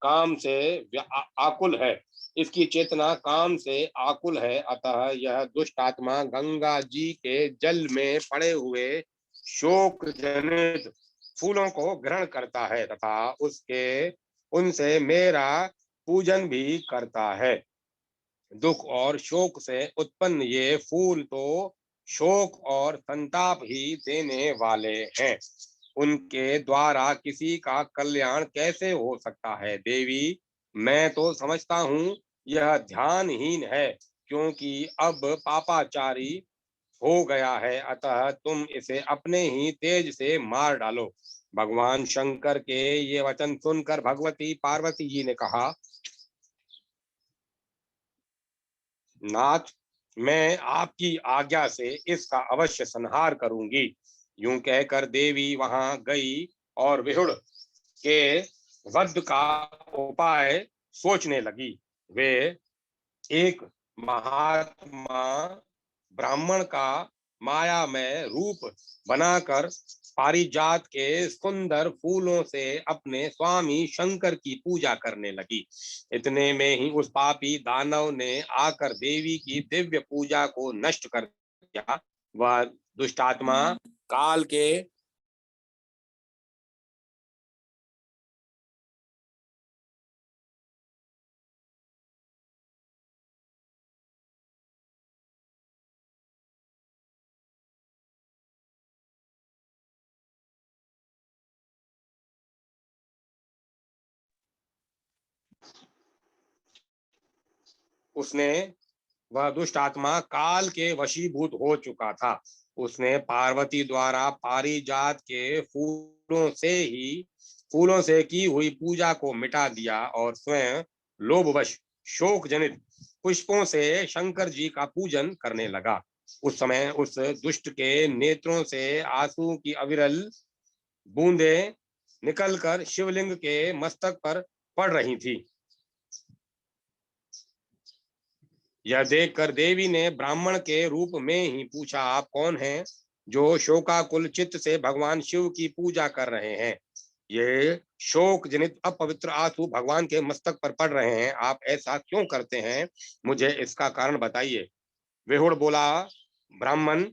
काम से आकुल है, इसकी चेतना काम से आकुल है, अतः यह दुष्ट आत्मा गंगा जी के जल में पड़े हुए शोक जनित फूलों को ग्रहण करता है तथा उसके उनसे मेरा पूजन भी करता है। दुख और शोक से उत्पन्न ये फूल तो शोक और संताप ही देने वाले हैं। उनके द्वारा किसी का कल्याण कैसे हो सकता है देवी? मैं तो समझता हूँ यह ध्यानहीन है, क्योंकि अब पापाचारी हो गया है, अतः तुम इसे अपने ही तेज से मार डालो। भगवान शंकर के ये वचन सुनकर भगवती पार्वती जी ने कहा, नाथ, मैं आपकी आज्ञा से इसका अवश्य संहार करूंगी। यूं कहकर देवी वहां गई और विहुड़ के वध का उपाय सोचने लगी। वे एक महात्मा ब्राह्मण का माया में रूप बनाकर पारिजात के सुंदर फूलों से अपने स्वामी शंकर की पूजा करने लगी। इतने में ही उस पापी दानव ने आकर देवी की दिव्य पूजा को नष्ट कर दिया। वह दुष्टात्मा काल के उसने वह दुष्ट आत्मा काल के वशीभूत हो चुका था। उसने पार्वती द्वारा पारिजात के फूलों से की हुई पूजा को मिटा दिया और स्वयं लोभवश शोक जनित पुष्पों से शंकर जी का पूजन करने लगा। उस समय उस दुष्ट के नेत्रों से आंसू की अविरल बूंदे निकलकर शिवलिंग के मस्तक पर पड़ रही थी। यह देखकर देवी ने ब्राह्मण के रूप में ही पूछा, आप कौन हैं जो शोकाकुल चित्त से भगवान शिव की पूजा कर रहे हैं? ये शोक जनित अपवित्र आंसू भगवान के मस्तक पर पड़ रहे हैं, आप ऐसा क्यों करते हैं? मुझे इसका कारण बताइए। विहुड़ बोला, ब्राह्मण,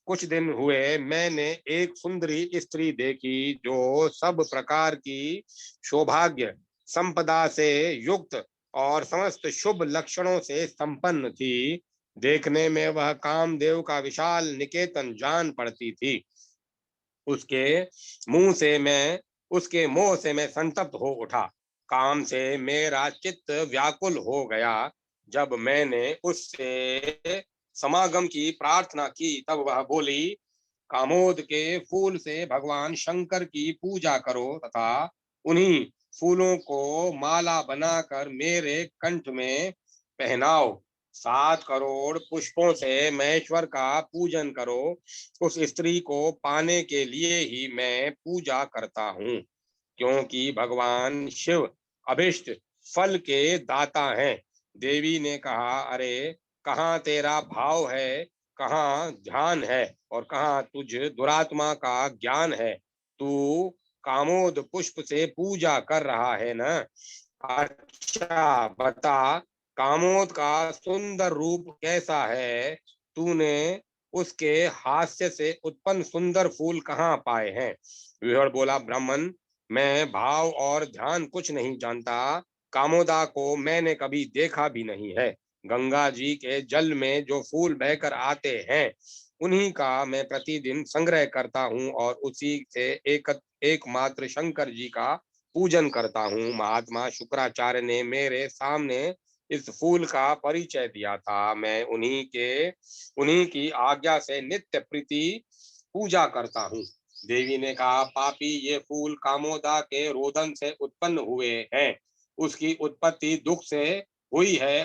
कुछ दिन हुए मैंने एक सुंदरी स्त्री देखी जो सब प्रकार की सौभाग्य संपदा से युक्त और समस्त शुभ लक्षणों से संपन्न थी। देखने में वह कामदेव का विशाल निकेतन जान पड़ती थी। उसके मुंह से मैं उसके मोह से मैं संतप्त हो उठा। काम से मेरा चित्त व्याकुल हो गया। जब मैंने उससे समागम की प्रार्थना की तब वह बोली, कामोद के फूल से भगवान शंकर की पूजा करो तथा उन्हीं फूलों को माला बनाकर मेरे कंठ में पहनाओ। 7 करोड़ पुष्पों से महेश्वर का पूजन करो। उस स्त्री को पाने के लिए ही मैं पूजा करता हूँ, क्योंकि भगवान शिव अभिष्ट फल के दाता हैं। देवी ने कहा, अरे, कहाँ तेरा भाव है, कहाँ ध्यान है और कहाँ तुझ दुरात्मा का ज्ञान है? तू कामोद पुष्प से पूजा कर रहा है ना? अच्छा बता, कामोद का सुंदर रूप कैसा है? तूने उसके हास्य से उत्पन्न सुंदर फूल कहाँ पाए हैं? विहड़ बोला, ब्राह्मण, मैं भाव और ध्यान कुछ नहीं जानता। कामोदा को मैंने कभी देखा भी नहीं है। गंगा जी के जल में जो फूल बहकर आते हैं उन्हीं का मैं प्रतिदिन संग्रह करता हूँ और उसी से एकमात्र शंकर जी का पूजन करता हूँ। महात्मा शुक्राचार्य ने मेरे सामने इस फूल का परिचय दिया था। मैं उन्हीं की आज्ञा से नित्य प्रीति पूजा करता हूँ। देवी ने कहा, पापी, ये फूल कामोदा के रोदन से उत्पन्न हुए हैं। उसकी उत्पत्ति दुख से हुई है।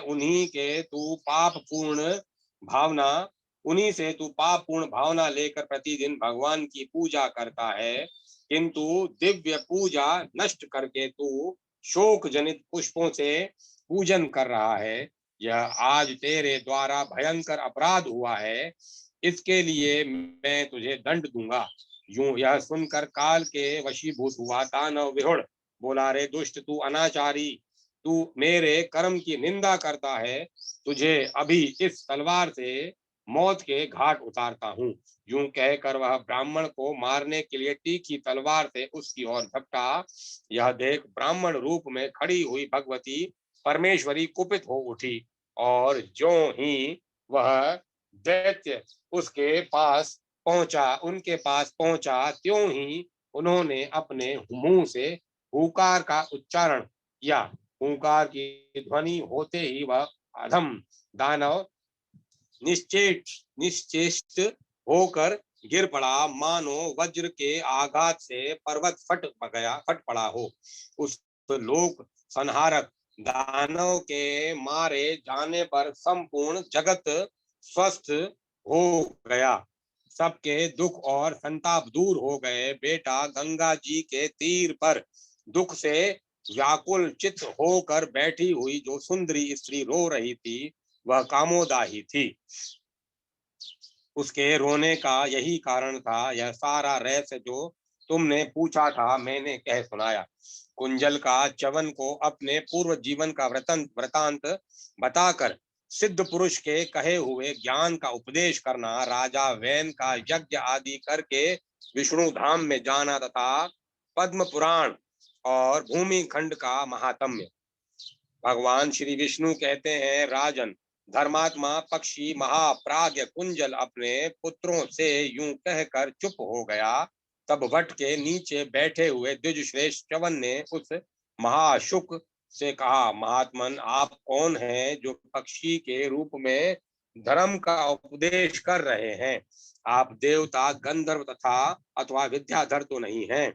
भावना उन्हीं से तू पाप पूर्ण भावना लेकर प्रतिदिन भगवान की पूजा करता है, किंतु दिव्य पूजा नष्ट करके तू शोक जनित पुष्पों से पूजन कर रहा है। यह आज तेरे द्वारा भयंकर अपराध हुआ है, इसके लिए मैं तुझे दंड दूंगा। यूं यह सुनकर काल के वशीभूत हुआ दानव विहुड़ बोला, रे दुष्ट, तू अनाचारी, तू मेरे कर्म की निंदा करता है, तुझे अभी इस तलवार से मौत के घाट उतारता हूँ। यूं कहकर वह ब्राह्मण को मारने के लिए तीखी तलवार से उसकी ओर झपटा। यह देख ब्राह्मण रूप में खड़ी हुई भगवती परमेश्वरी कुपित हो उठी, और ज्यों ही वह दैत्य उसके पास उनके पास पहुंचा, त्यों ही उन्होंने अपने मुंह से हुंकार का उच्चारण किया। हुंकार की ध्वनि होते ही वह अधम दानव निश्चेष्ट होकर गिर पड़ा, मानो वज्र के आघात से पर्वत फट पड़ा हो। उस लोक संहारक दानव के मारे जाने पर संपूर्ण जगत स्वस्थ हो गया। सबके दुख और संताप दूर हो गए। बेटा गंगा जी के तीर पर दुख से व्याकुल चित्त होकर बैठी हुई जो सुंदरी स्त्री रो रही थी, वह कामोदा ही थी। उसके रोने का यही कारण था। यह सारा रहस्य जो तुमने पूछा था मैंने कह सुनाया। कुंजल का च्यवन को अपने पूर्व जीवन का वृतांत बताकर सिद्ध पुरुष के कहे हुए ज्ञान का उपदेश करना, राजा वैन का यज्ञ आदि करके विष्णु धाम में जाना, तथा पद्म पुराण और भूमि खंड का महात्म्य। भगवान श्री विष्णु कहते हैं, राजन, धर्मात्मा पक्षी महाप्राज्ञ कुंजल अपने पुत्रों से यूं कहकर चुप हो गया। तब वट के नीचे बैठे हुए द्विजश्रेष्ठ च्यवन ने उस महाशुक से कहा, महात्मन, आप कौन हैं जो पक्षी के रूप में धर्म का उपदेश कर रहे हैं? आप देवता, गंधर्व तथा अथवा विद्याधर तो नहीं हैं।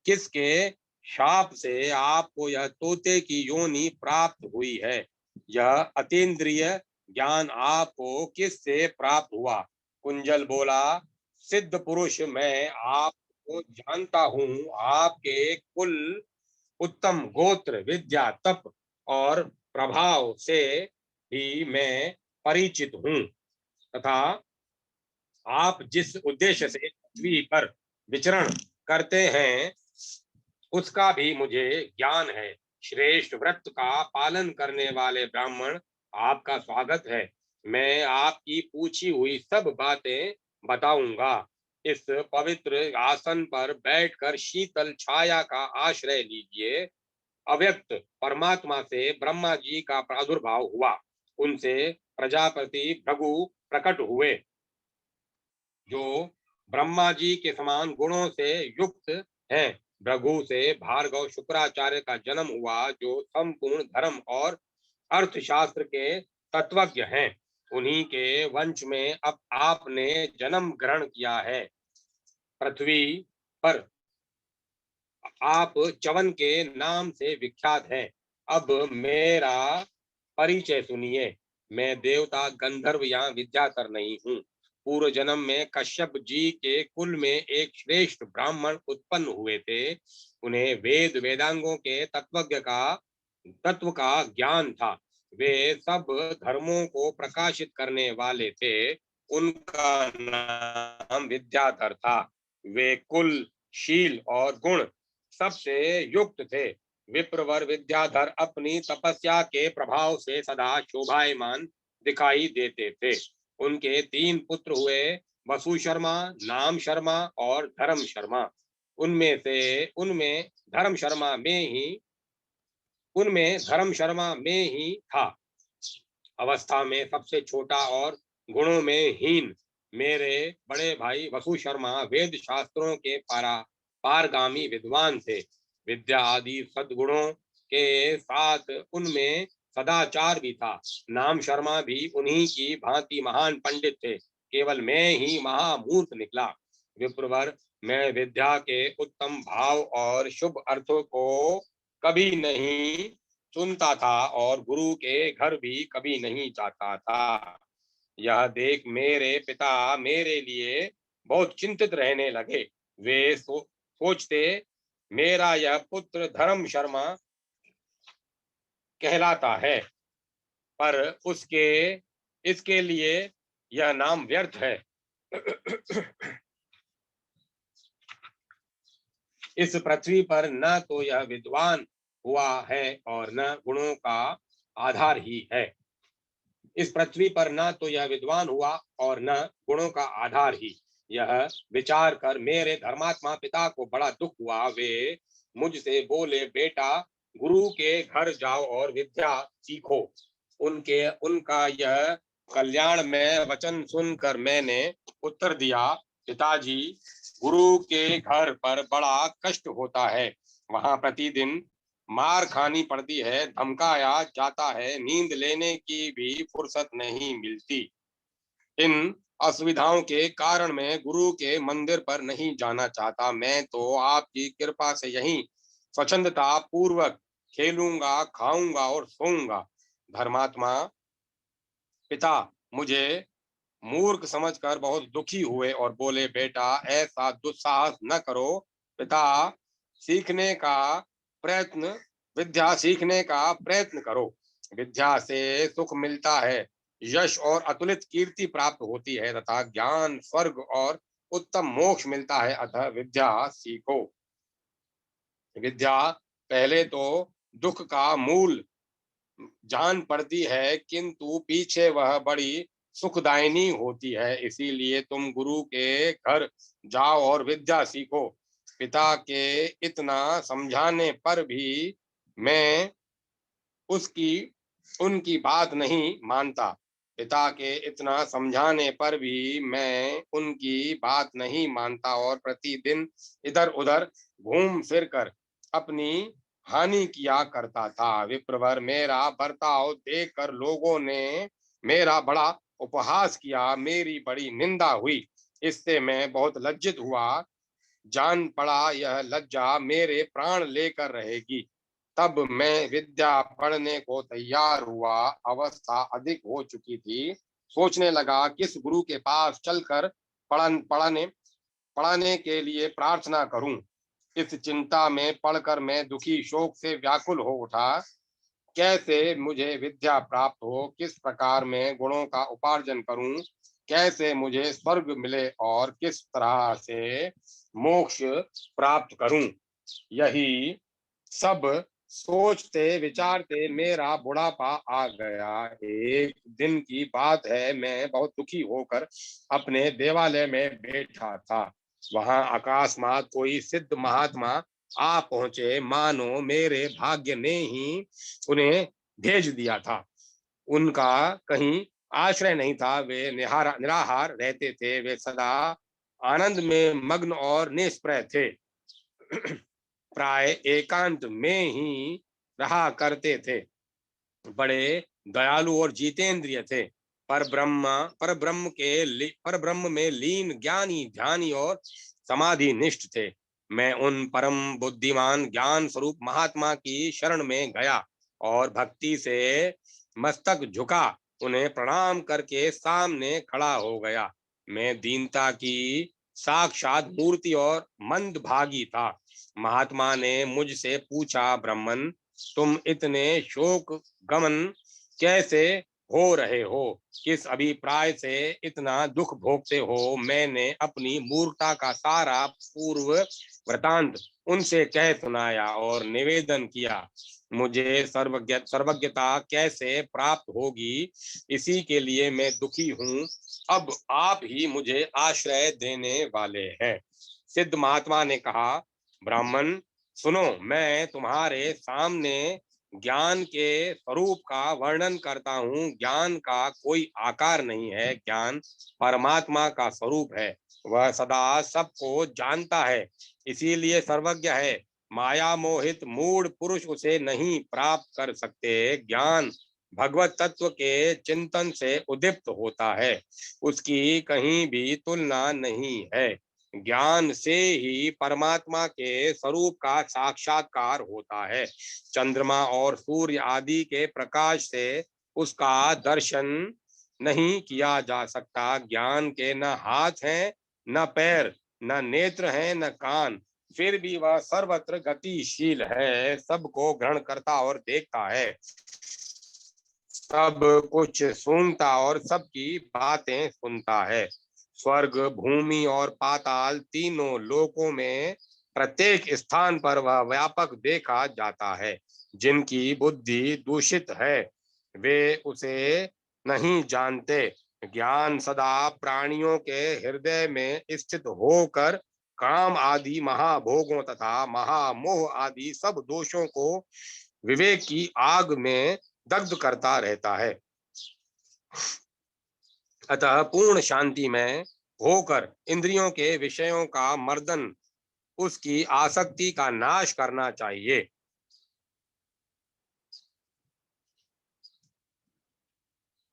किसके शाप से आपको यह तोते की योनि प्राप्त हुई है? यह अतीन्द्रिय ज्ञान आपको किससे प्राप्त हुआ? कुंजल बोला, सिद्ध पुरुष, मैं आपको जानता हूँ। आपके कुल, उत्तम गोत्र, विद्या, तप और प्रभाव से भी मैं परिचित हूँ, तथा आप जिस उद्देश्य से पृथ्वी पर विचरण करते हैं उसका भी मुझे ज्ञान है। श्रेष्ठ व्रत का पालन करने वाले ब्राह्मण, आपका स्वागत है। मैं आपकी पूछी हुई सब बातें बताऊंगा। इस पवित्र आसन पर बैठकर शीतल छाया का आश्रय लीजिए। अव्यक्त परमात्मा से ब्रह्मा जी का प्रादुर्भाव हुआ। उनसे प्रजापति भृगु प्रकट हुए, जो ब्रह्मा जी के समान गुणों से युक्त हैं। भृगु से भार्गव शुक्राचार्य का जन्म हुआ, जो संपूर्ण धर्म और अर्थशास्त्र के तत्वज्ञ हैं। उन्हीं के वंश में अब आपने जन्म ग्रहण किया है। पृथ्वी पर आप च्यवन के नाम से विख्यात हैं। अब मेरा परिचय सुनिए। मैं देवता, गंधर्व या विद्याधर नहीं हूँ। पूर्व जन्म में कश्यप जी के कुल में एक श्रेष्ठ ब्राह्मण उत्पन्न हुए थे। उन्हें वेद वेदांगों के तत्व का ज्ञान था। वे सब धर्मों को प्रकाशित करने वाले थे। उनका नाम विद्याधर था। वे कुल, शील और गुण सबसे युक्त थे। विप्रवर विद्याधर अपनी तपस्या के प्रभाव से सदा शोभायमान दिखाई देते थे। उनके 3 पुत्र हुए, वसु शर्मा, नाम शर्मा और धर्म शर्मा। उनमें धर्म शर्मा में ही था। अवस्था में सबसे छोटा और गुणों में हीन मेरे बड़े भाई वसु शर्मा वेद शास्त्रों के पारगामी विद्वान थे। विद्या आदि सद्गुणों के साथ उनमें सदाचार भी था। नाम शर्मा भी उन्हीं की भांति महान पंडित थे। केवल मैं ही महामूर्ख निकला। विप्रवर, मैं विद्या के उत्तम भाव और शुभ अर्थों को कभी नहीं सुनता था और गुरु के घर भी कभी नहीं जाता था। यह देख मेरे पिता मेरे लिए बहुत चिंतित रहने लगे। वे सोचते, मेरा यह पुत्र धर्म शर्मा कहलाता है, पर इसके लिए यह नाम व्यर्थ है। इस पृथ्वी पर न तो यह विद्वान हुआ है और न गुणों का आधार ही है। इस पृथ्वी पर न तो यह विद्वान हुआ और न गुणों का आधार ही। यह विचार कर मेरे धर्मात्मा पिता को बड़ा दुख हुआ। वे मुझसे बोले, बेटा गुरु के घर जाओ और विद्या सीखो। उनका यह कल्याण में वचन सुनकर मैंने उत्तर दिया, पिताजी गुरु के घर पर बड़ा कष्ट होता है। वहां प्रतिदिन मार खानी पड़ती है, धमकाया जाता है, नींद लेने की भी फुर्सत नहीं मिलती। इन असुविधाओं के कारण मैं गुरु के मंदिर पर नहीं जाना चाहता। मैं तो आपकी कृपा से यहीं स्वच्छंदता पूर्वक खेलूंगा, खाऊंगा और सोऊंगा। धर्मात्मा पिता मुझे मूर्ख समझकर बहुत दुखी हुए और बोले, बेटा ऐसा दुस्साहस न करो। पिता सीखने का प्रयत्न विद्या सीखने का प्रयत्न करो। विद्या से सुख मिलता है, यश और अतुलित कीर्ति प्राप्त होती है तथा ज्ञान, स्वर्ग और उत्तम मोक्ष मिलता है। अतः विद्या सीखो। विद्या पहले तो दुख का मूल जान पड़ती है, किंतु पीछे वह बड़ी सुखदायिनी होती है। इसीलिए तुम गुरु के घर जाओ और विद्या सीखो। पिता के इतना समझाने पर भी मैं उसकी उनकी बात नहीं मानता। पिता के इतना समझाने पर भी मैं उनकी बात नहीं मानता और प्रतिदिन इधर उधर घूम फिर कर अपनी हानि किया करता था। विप्रवर मेरा बर्ताव देखकर लोगों ने मेरा बड़ा उपहास किया, मेरी बड़ी निंदा हुई। इससे मैं बहुत लज्जित हुआ। जान पड़ा यह लज्जा मेरे प्राण लेकर रहेगी। तब मैं विद्या पढ़ने को तैयार हुआ। अवस्था अधिक हो चुकी थी। सोचने लगा किस गुरु के पास चलकर पढ़ाने पढ़ाने के लिए प्रार्थना करूं। इस चिंता में पढ़कर मैं दुखी शोक से व्याकुल हो उठा। कैसे मुझे विद्या प्राप्त हो, किस प्रकार मैं गुणों का उपार्जन करूं, कैसे मुझे स्वर्ग मिले और किस तरह से मोक्ष प्राप्त करूं, यही सब सोचते विचारते मेरा बुढ़ापा आ गया। एक दिन की बात है, मैं बहुत दुखी होकर अपने देवालय में बैठा था। वहां अकस्मात कोई सिद्ध महात्मा आ पहुंचे, मानो मेरे भाग्य ने ही उन्हें भेज दिया था। उनका कहीं आश्रय नहीं था। वे निराहार रहते थे। वे सदा आनंद में मग्न और निष्प्रय थे। प्राय एकांत में ही रहा करते थे। बड़े दयालु और जितेंद्रिय थे। पर ब्रह्म में लीन, ज्ञानी, ध्यानी और समाधि निष्ठ थे। मैं उन परम बुद्धिमान ज्ञान स्वरूप महात्मा की शरण में गया और भक्ति से मस्तक झुका, उन्हें प्रणाम करके सामने खड़ा हो गया। मैं दीनता की साक्षात मूर्ति और मंदभागी था। महात्मा ने मुझसे पूछा, ब्राह्मण तुम इतने शोक गमन कैसे हो रहे हो, किस अभिप्राय से इतना दुख भोगते हो। मैंने अपनी मूर्खता का सारा पूर्व वृतांत उनसे कह सुनाया और निवेदन किया, मुझे सर्वज्ञता कैसे प्राप्त होगी, इसी के लिए मैं दुखी हूँ। अब आप ही मुझे आश्रय देने वाले हैं। सिद्ध महात्मा ने कहा, ब्राह्मण सुनो, मैं तुम्हारे सामने ज्ञान के स्वरूप का वर्णन करता हूँ। ज्ञान का कोई आकार नहीं है, ज्ञान परमात्मा का स्वरूप है। वह सदा सबको जानता है, इसीलिए सर्वज्ञ है। माया मोहित मूढ़ पुरुष उसे नहीं प्राप्त कर सकते। ज्ञान भगवत तत्व के चिंतन से उद्दीप्त होता है, उसकी कहीं भी तुलना नहीं है। ज्ञान से ही परमात्मा के स्वरूप का साक्षात्कार होता है। चंद्रमा और सूर्य आदि के प्रकाश से उसका दर्शन नहीं किया जा सकता। ज्ञान के न हाथ हैं, न पैर, न नेत्र हैं, न कान, फिर भी वह सर्वत्र गतिशील है, सबको ग्रहण करता और देखता है, सब कुछ सुनता और सबकी बातें सुनता है। स्वर्ग, भूमि और पाताल तीनों लोकों में प्रत्येक स्थान पर वह व्यापक देखा जाता है। जिनकी बुद्धि दूषित है वे उसे नहीं जानते। ज्ञान सदा प्राणियों के हृदय में स्थित होकर काम आदि महाभोगों तथा महामोह आदि सब दोषों को विवेक की आग में दग्ध करता रहता है। अतः पूर्ण शांति में होकर इंद्रियों के विषयों का मर्दन, उसकी आसक्ति का नाश करना चाहिए।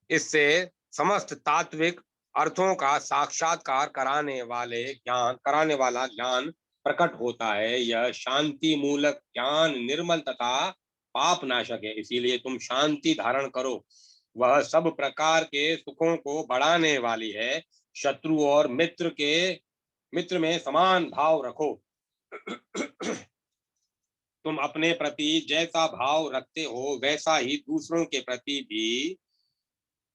इससे समस्त तात्विक अर्थों का साक्षात्कार कराने वाला ज्ञान प्रकट होता है। यह शांति मूलक ज्ञान निर्मल तथा पाप नाशक है। इसीलिए तुम शांति धारण करो। वह सब प्रकार के सुखों को बढ़ाने वाली है। शत्रु और मित्र में समान भाव रखो। तुम अपने प्रति जैसा भाव रखते हो वैसा ही दूसरों के प्रति भी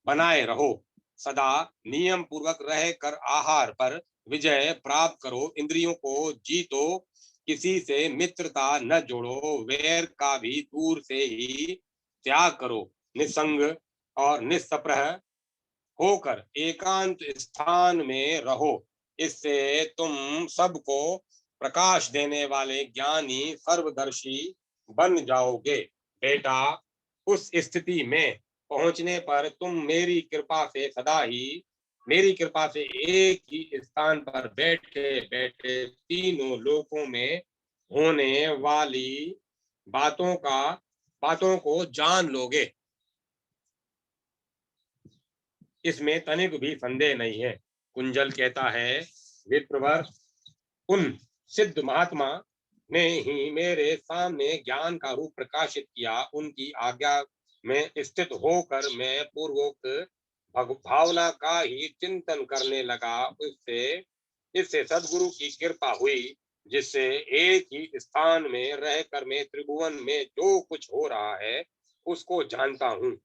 बनाए रहो। सदा नियम पूर्वक रह कर आहार पर विजय प्राप्त करो। इंद्रियों को जीतो, किसी से मित्रता न जोड़ो। वैर का भी दूर से ही त्याग करो। निसंग और निस्पृह होकर एकांत स्थान में रहो। इससे तुम सबको प्रकाश देने वाले ज्ञानी सर्वदर्शी बन जाओगे। बेटा, उस स्थिति में पहुंचने पर तुम मेरी कृपा से एक ही स्थान पर बैठे बैठे तीनों लोकों में होने वाली बातों को जान लोगे। इसमें तनिक भी संदेह नहीं है। कुंजल कहता है, विप्रवर, उन सिद्ध महात्मा ने ही मेरे सामने ज्ञान का रूप प्रकाशित किया। उनकी आज्ञा में स्थित होकर मैं पूर्वोक्त भावना का ही चिंतन करने लगा। इससे सदगुरु की कृपा हुई, जिससे एक ही स्थान में रहकर मैं त्रिभुवन में जो कुछ हो रहा है उसको जानता हूँ।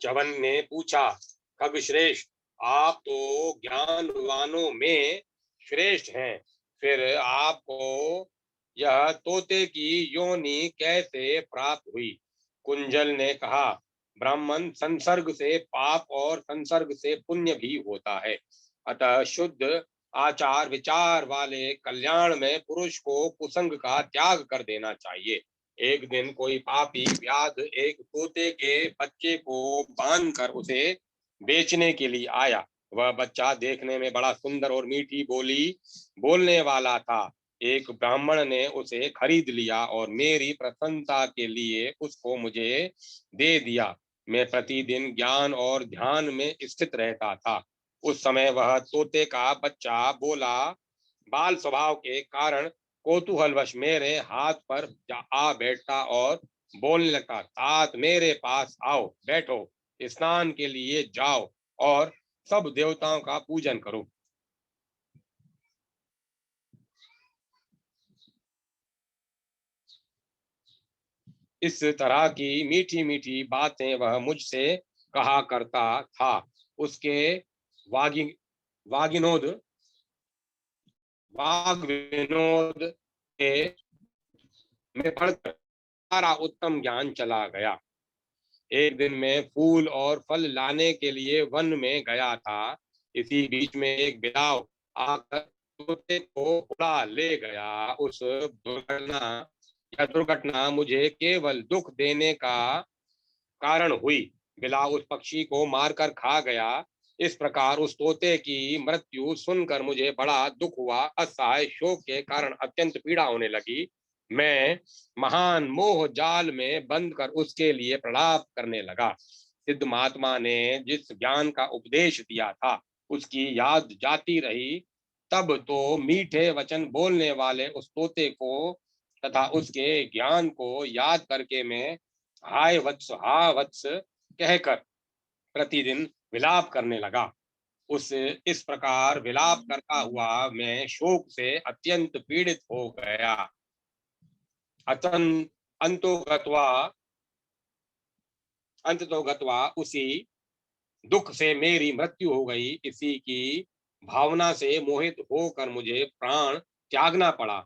च्यवन ने पूछा, खगश्रेष्ठ, आप तो ज्ञानवानों में श्रेष्ठ हैं, फिर आपको यह तोते की योनि कैसे प्राप्त हुई? कुंजल ने कहा, ब्राह्मण संसर्ग से पाप और संसर्ग से पुण्य भी होता है। अतः शुद्ध आचार विचार वाले कल्याण में पुरुष को कुसंग का त्याग कर देना चाहिए। एक दिन कोई पापी व्याध एक तोते के बच्चे को बांध कर उसे बेचने के लिए आया। वह बच्चा देखने में बड़ा सुंदर और मीठी बोली बोलने वाला था। एक ब्राह्मण ने उसे खरीद लिया और मेरी प्रसन्नता के लिए उसको मुझे दे दिया। मैं प्रतिदिन ज्ञान और ध्यान में स्थित रहता था। उस समय वह तोते का बच्चा बाल स्वभाव के कारण कौतूहलवश मेरे हाथ पर आ बैठता और बोलने लगता, तात, मेरे पास आओ, बैठो, स्नान के लिए जाओ और सब देवताओं का पूजन करो। इस तरह की मीठी मीठी बातें वह मुझसे कहा करता था। उसके वागी वागिनोद वाग विनोद के में पढ़कर सारा उत्तम ज्ञान चला गया। एक दिन मैं फूल और फल लाने के लिए वन में गया था। इसी बीच में एक बिलाव आकर तोते को उड़ा ले गया। उस दुर्घटना मुझे केवल दुख देने का कारण हुई। बिलाव उस पक्षी को मारकर खा गया। इस प्रकार उस तोते की मृत्यु सुनकर मुझे बड़ा दुख हुआ। असहाय शोक के कारण अत्यंत पीड़ा होने लगी। मैं महान मोह जाल में बंद कर उसके लिए प्रलाप करने लगा। सिद्ध महात्मा ने जिस ज्ञान का उपदेश दिया था उसकी याद जाती रही। तब तो मीठे वचन बोलने वाले उस तोते को तथा उसके ज्ञान को याद करके मैं हाय वत्स, हा वत्स कहकर प्रतिदिन विलाप करने लगा। उस इस प्रकार विलाप करता हुआ मैं शोक से अत्यंत पीड़ित हो गया। अतन अंत तो गत्वा उसी दुख से मेरी मृत्यु हो गई। इसी की भावना से मोहित होकर मुझे प्राण त्यागना पड़ा।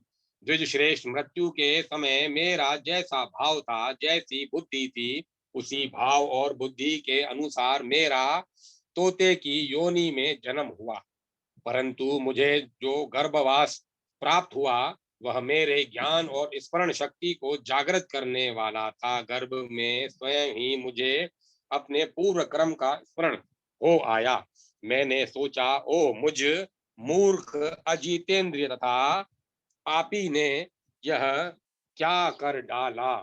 द्विज श्रेष्ठ, मृत्यु के समय मेरा जैसा भाव था, जैसी बुद्धि थी, उसी भाव और बुद्धि के अनुसार मेरा तोते की योनि में जन्म हुआ। परंतु मुझे जो गर्भवास प्राप्त हुआ वह मेरे ज्ञान और स्मरण शक्ति को जागृत करने वाला था। गर्भ में स्वयं ही मुझे अपने पूर्व कर्म का स्मरण हो आया। मैंने सोचा, ओ मुझ मूर्ख, अजितेंद्रिय तथा पापी ने यह क्या कर डाला।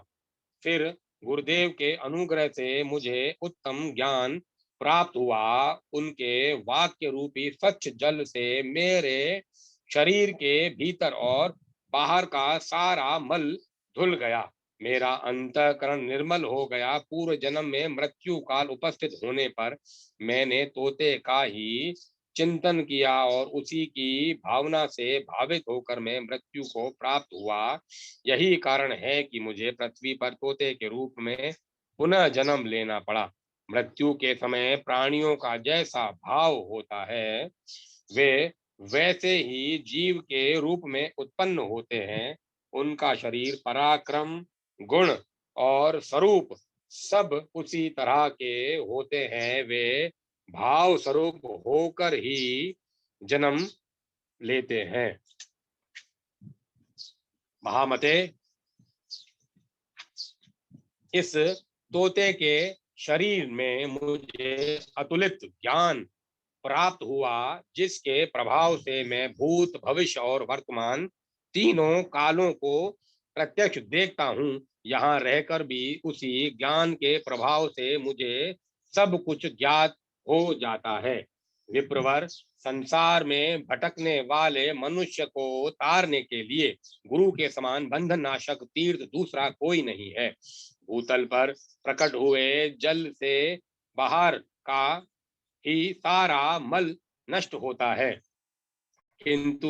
फिर गुरुदेव के अनुग्रह से मुझे उत्तम ज्ञान प्राप्त हुआ। उनके वाक्य रूपी स्वच्छ जल से मेरे शरीर के भीतर और बाहर का सारा मल धुल गया। मेरा अंतःकरण निर्मल हो गया। पूर्व जन्म में मृत्यु काल उपस्थित होने पर मैंने तोते का ही चिंतन किया और उसी की भावना से भावित होकर मैं मृत्यु को प्राप्त हुआ। यही कारण है कि मुझे पृथ्वी पर तोते के रूप में पुनः जन्म लेना पड़ा। मृत्यु के समय प्राणियों का जैसा भाव होता है, वे वैसे ही जीव के रूप में उत्पन्न होते हैं। उनका शरीर, पराक्रम, गुण और स्वरूप सब उसी तरह के होते हैं। वे भाव स्वरूप होकर ही जन्म लेते हैं। महामते, इस तोते के शरीर में मुझे अतुलित ज्ञान प्राप्त हुआ, जिसके प्रभाव से मैं भूत, भविष्य और वर्तमान तीनों कालों को प्रत्यक्ष देखता हूँ। यहाँ रहकर भी उसी ज्ञान के प्रभाव से मुझे सब कुछ ज्ञात हो जाता है। विप्रवर, संसार में भटकने वाले मनुष्य को तारने के लिए गुरु के समान बंधन नाशक तीर्थ दूसरा कोई नहीं है। भूतल पर प्रकट हुए जल से बाहर का ही सारा मल नष्ट होता है, किंतु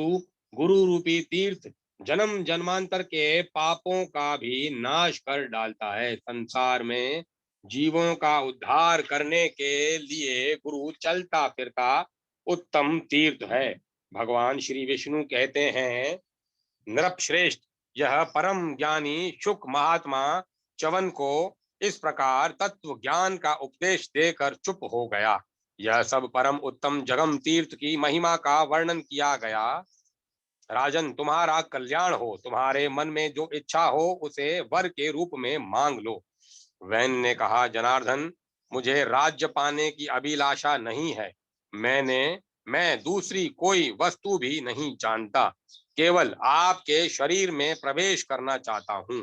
गुरु रूपी तीर्थ जन्म जन्मांतर के पापों का भी नाश कर डालता है। संसार में जीवों का उद्धार करने के लिए गुरु चलता फिरता उत्तम तीर्थ है। भगवान श्री विष्णु कहते हैं, नृपश्रेष्ठ, यह परम ज्ञानी शुक महात्मा च्यवन को इस प्रकार तत्व ज्ञान का उपदेश देकर चुप हो गया। यह सब परम उत्तम जगम तीर्थ की महिमा का वर्णन किया गया। राजन, तुम्हारा कल्याण हो। तुम्हारे मन में जो इच्छा हो उसे वर के रूप में मांग लो। वैन ने कहा, जनार्दन, मुझे राज्य पाने की अभिलाषा नहीं है। मैं दूसरी कोई वस्तु भी नहीं जानता, केवल आपके शरीर में प्रवेश करना चाहता हूँ।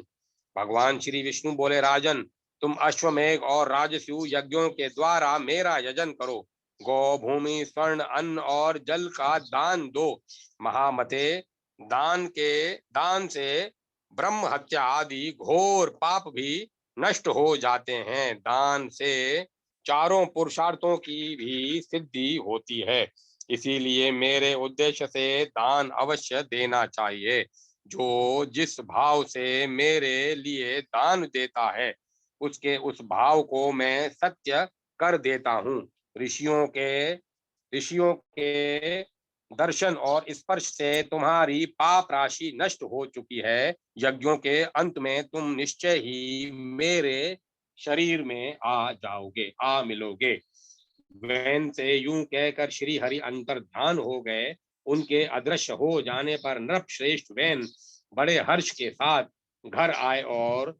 भगवान श्री विष्णु बोले, राजन, तुम अश्वमेघ और राजस्यु यज्ञों के द्वारा मेरा यजन करो। गौ, भूमि, स्वर्ण, अन्न और जल का दान दो। महामते, दान से ब्रह्म हत्या आदि घोर पाप भी नष्ट हो जाते हैं। दान से चारों पुरुषार्थों की भी सिद्धि होती है। इसीलिए मेरे उद्देश्य से दान अवश्य देना चाहिए। जो जिस भाव से मेरे लिए दान देता है, उसके उस भाव को मैं सत्य कर देता हूँ। ऋषियों के दर्शन और स्पर्श से तुम्हारी पाप राशि नष्ट हो चुकी है। यज्ञों के अंत में तुम निश्चय ही मेरे शरीर में आ जाओगे, आ मिलोगे। वैन से यूं कहकर श्री हरि अंतर्ध्यान हो गए। उनके अदृश्य हो जाने पर नृप श्रेष्ठ वैन बड़े हर्ष के साथ घर आए और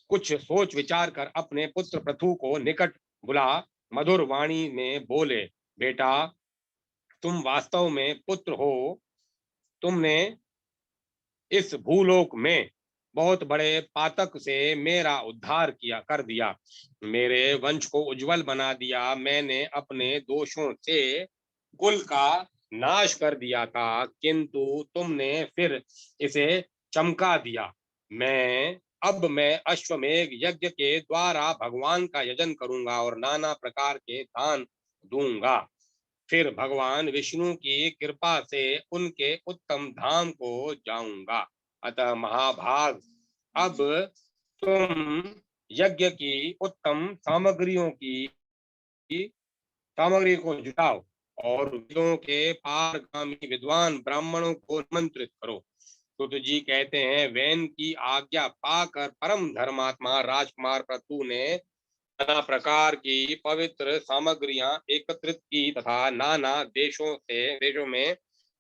कुछ सोच विचार कर अपने पुत्र पृथु को निकट बुला मधुर वाणी में बोले, बेटा, तुम वास्तव में पुत्र हो। तुमने इस भूलोक में बहुत बड़े पातक से मेरा उद्धार कर दिया। मेरे वंश को उज्जवल बना दिया। मैंने अपने दोषों से कुल का नाश कर दिया था, किंतु तुमने फिर इसे चमका दिया। मैं अश्वमेघ यज्ञ के द्वारा भगवान का यजन करूंगा और नाना प्रकार के दान दूंगा। फिर भगवान विष्णु की कृपा से उनके उत्तम धाम को जाऊंगा। अतः महाभाग, अब तुम यज्ञ की उत्तम सामग्री को जुटाओ। और वेदों के पारगामी विद्वान ब्राह्मणों को निमंत्रित करो। सुत जी कहते हैं, वैन की आज्ञा पाकर परम धर्मात्मा राजकुमार पृथु ने नाना प्रकार की पवित्र सामग्रियां एकत्रित की तथा नाना देशों में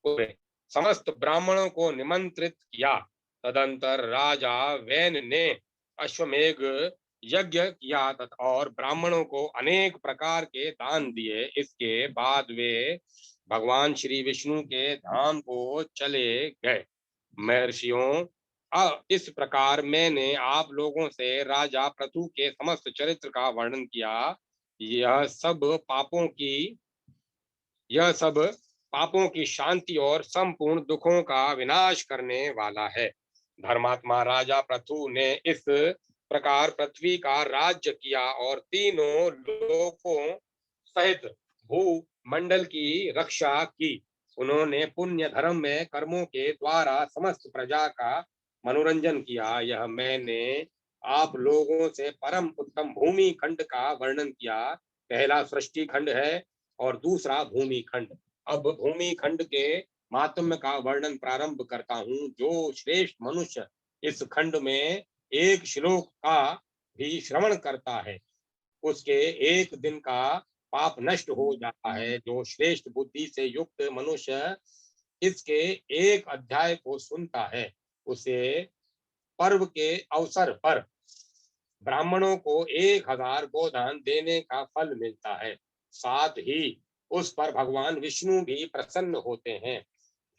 पूरे समस्त ब्राह्मणों को निमंत्रित किया। तदंतर राजा वैन ने अश्वमेघ यज्ञ किया तथा और ब्राह्मणों को अनेक प्रकार के दान दिए। इसके बाद वे भगवान श्री विष्णु के धाम को चले गए। महर्षियों, इस प्रकार मैंने आप लोगों से राजा पृथु के समस्त चरित्र का वर्णन किया। यह सब पापों की यह सब पापों की शांति और संपूर्ण दुखों का विनाश करने वाला है। धर्मात्मा राजा पृथु ने इस प्रकार पृथ्वी का राज्य किया और तीनों लोकों सहित भूमंडल की रक्षा की। उन्होंने पुण्य धर्म में कर्मों के द्वारा समस्त प्रजा का मनोरंजन किया। यह मैंने आप लोगों से परम उत्तम भूमि खंड का वर्णन किया। पहला सृष्टि खंड है और दूसरा भूमि खंड। अब भूमि खंड के महात्म्य का वर्णन प्रारंभ करता हूँ। जो श्रेष्ठ मनुष्य इस खंड में एक श्लोक का भी श्रवण करता है, उसके एक दिन का पाप नष्ट हो जाता है। जो श्रेष्ठ बुद्धि से युक्त मनुष्य इसके एक अध्याय को सुनता है, उसे पर्व के अवसर पर ब्राह्मणों को 1000 गोदान देने का फल मिलता है। साथ ही उस पर भगवान विष्णु भी प्रसन्न होते हैं।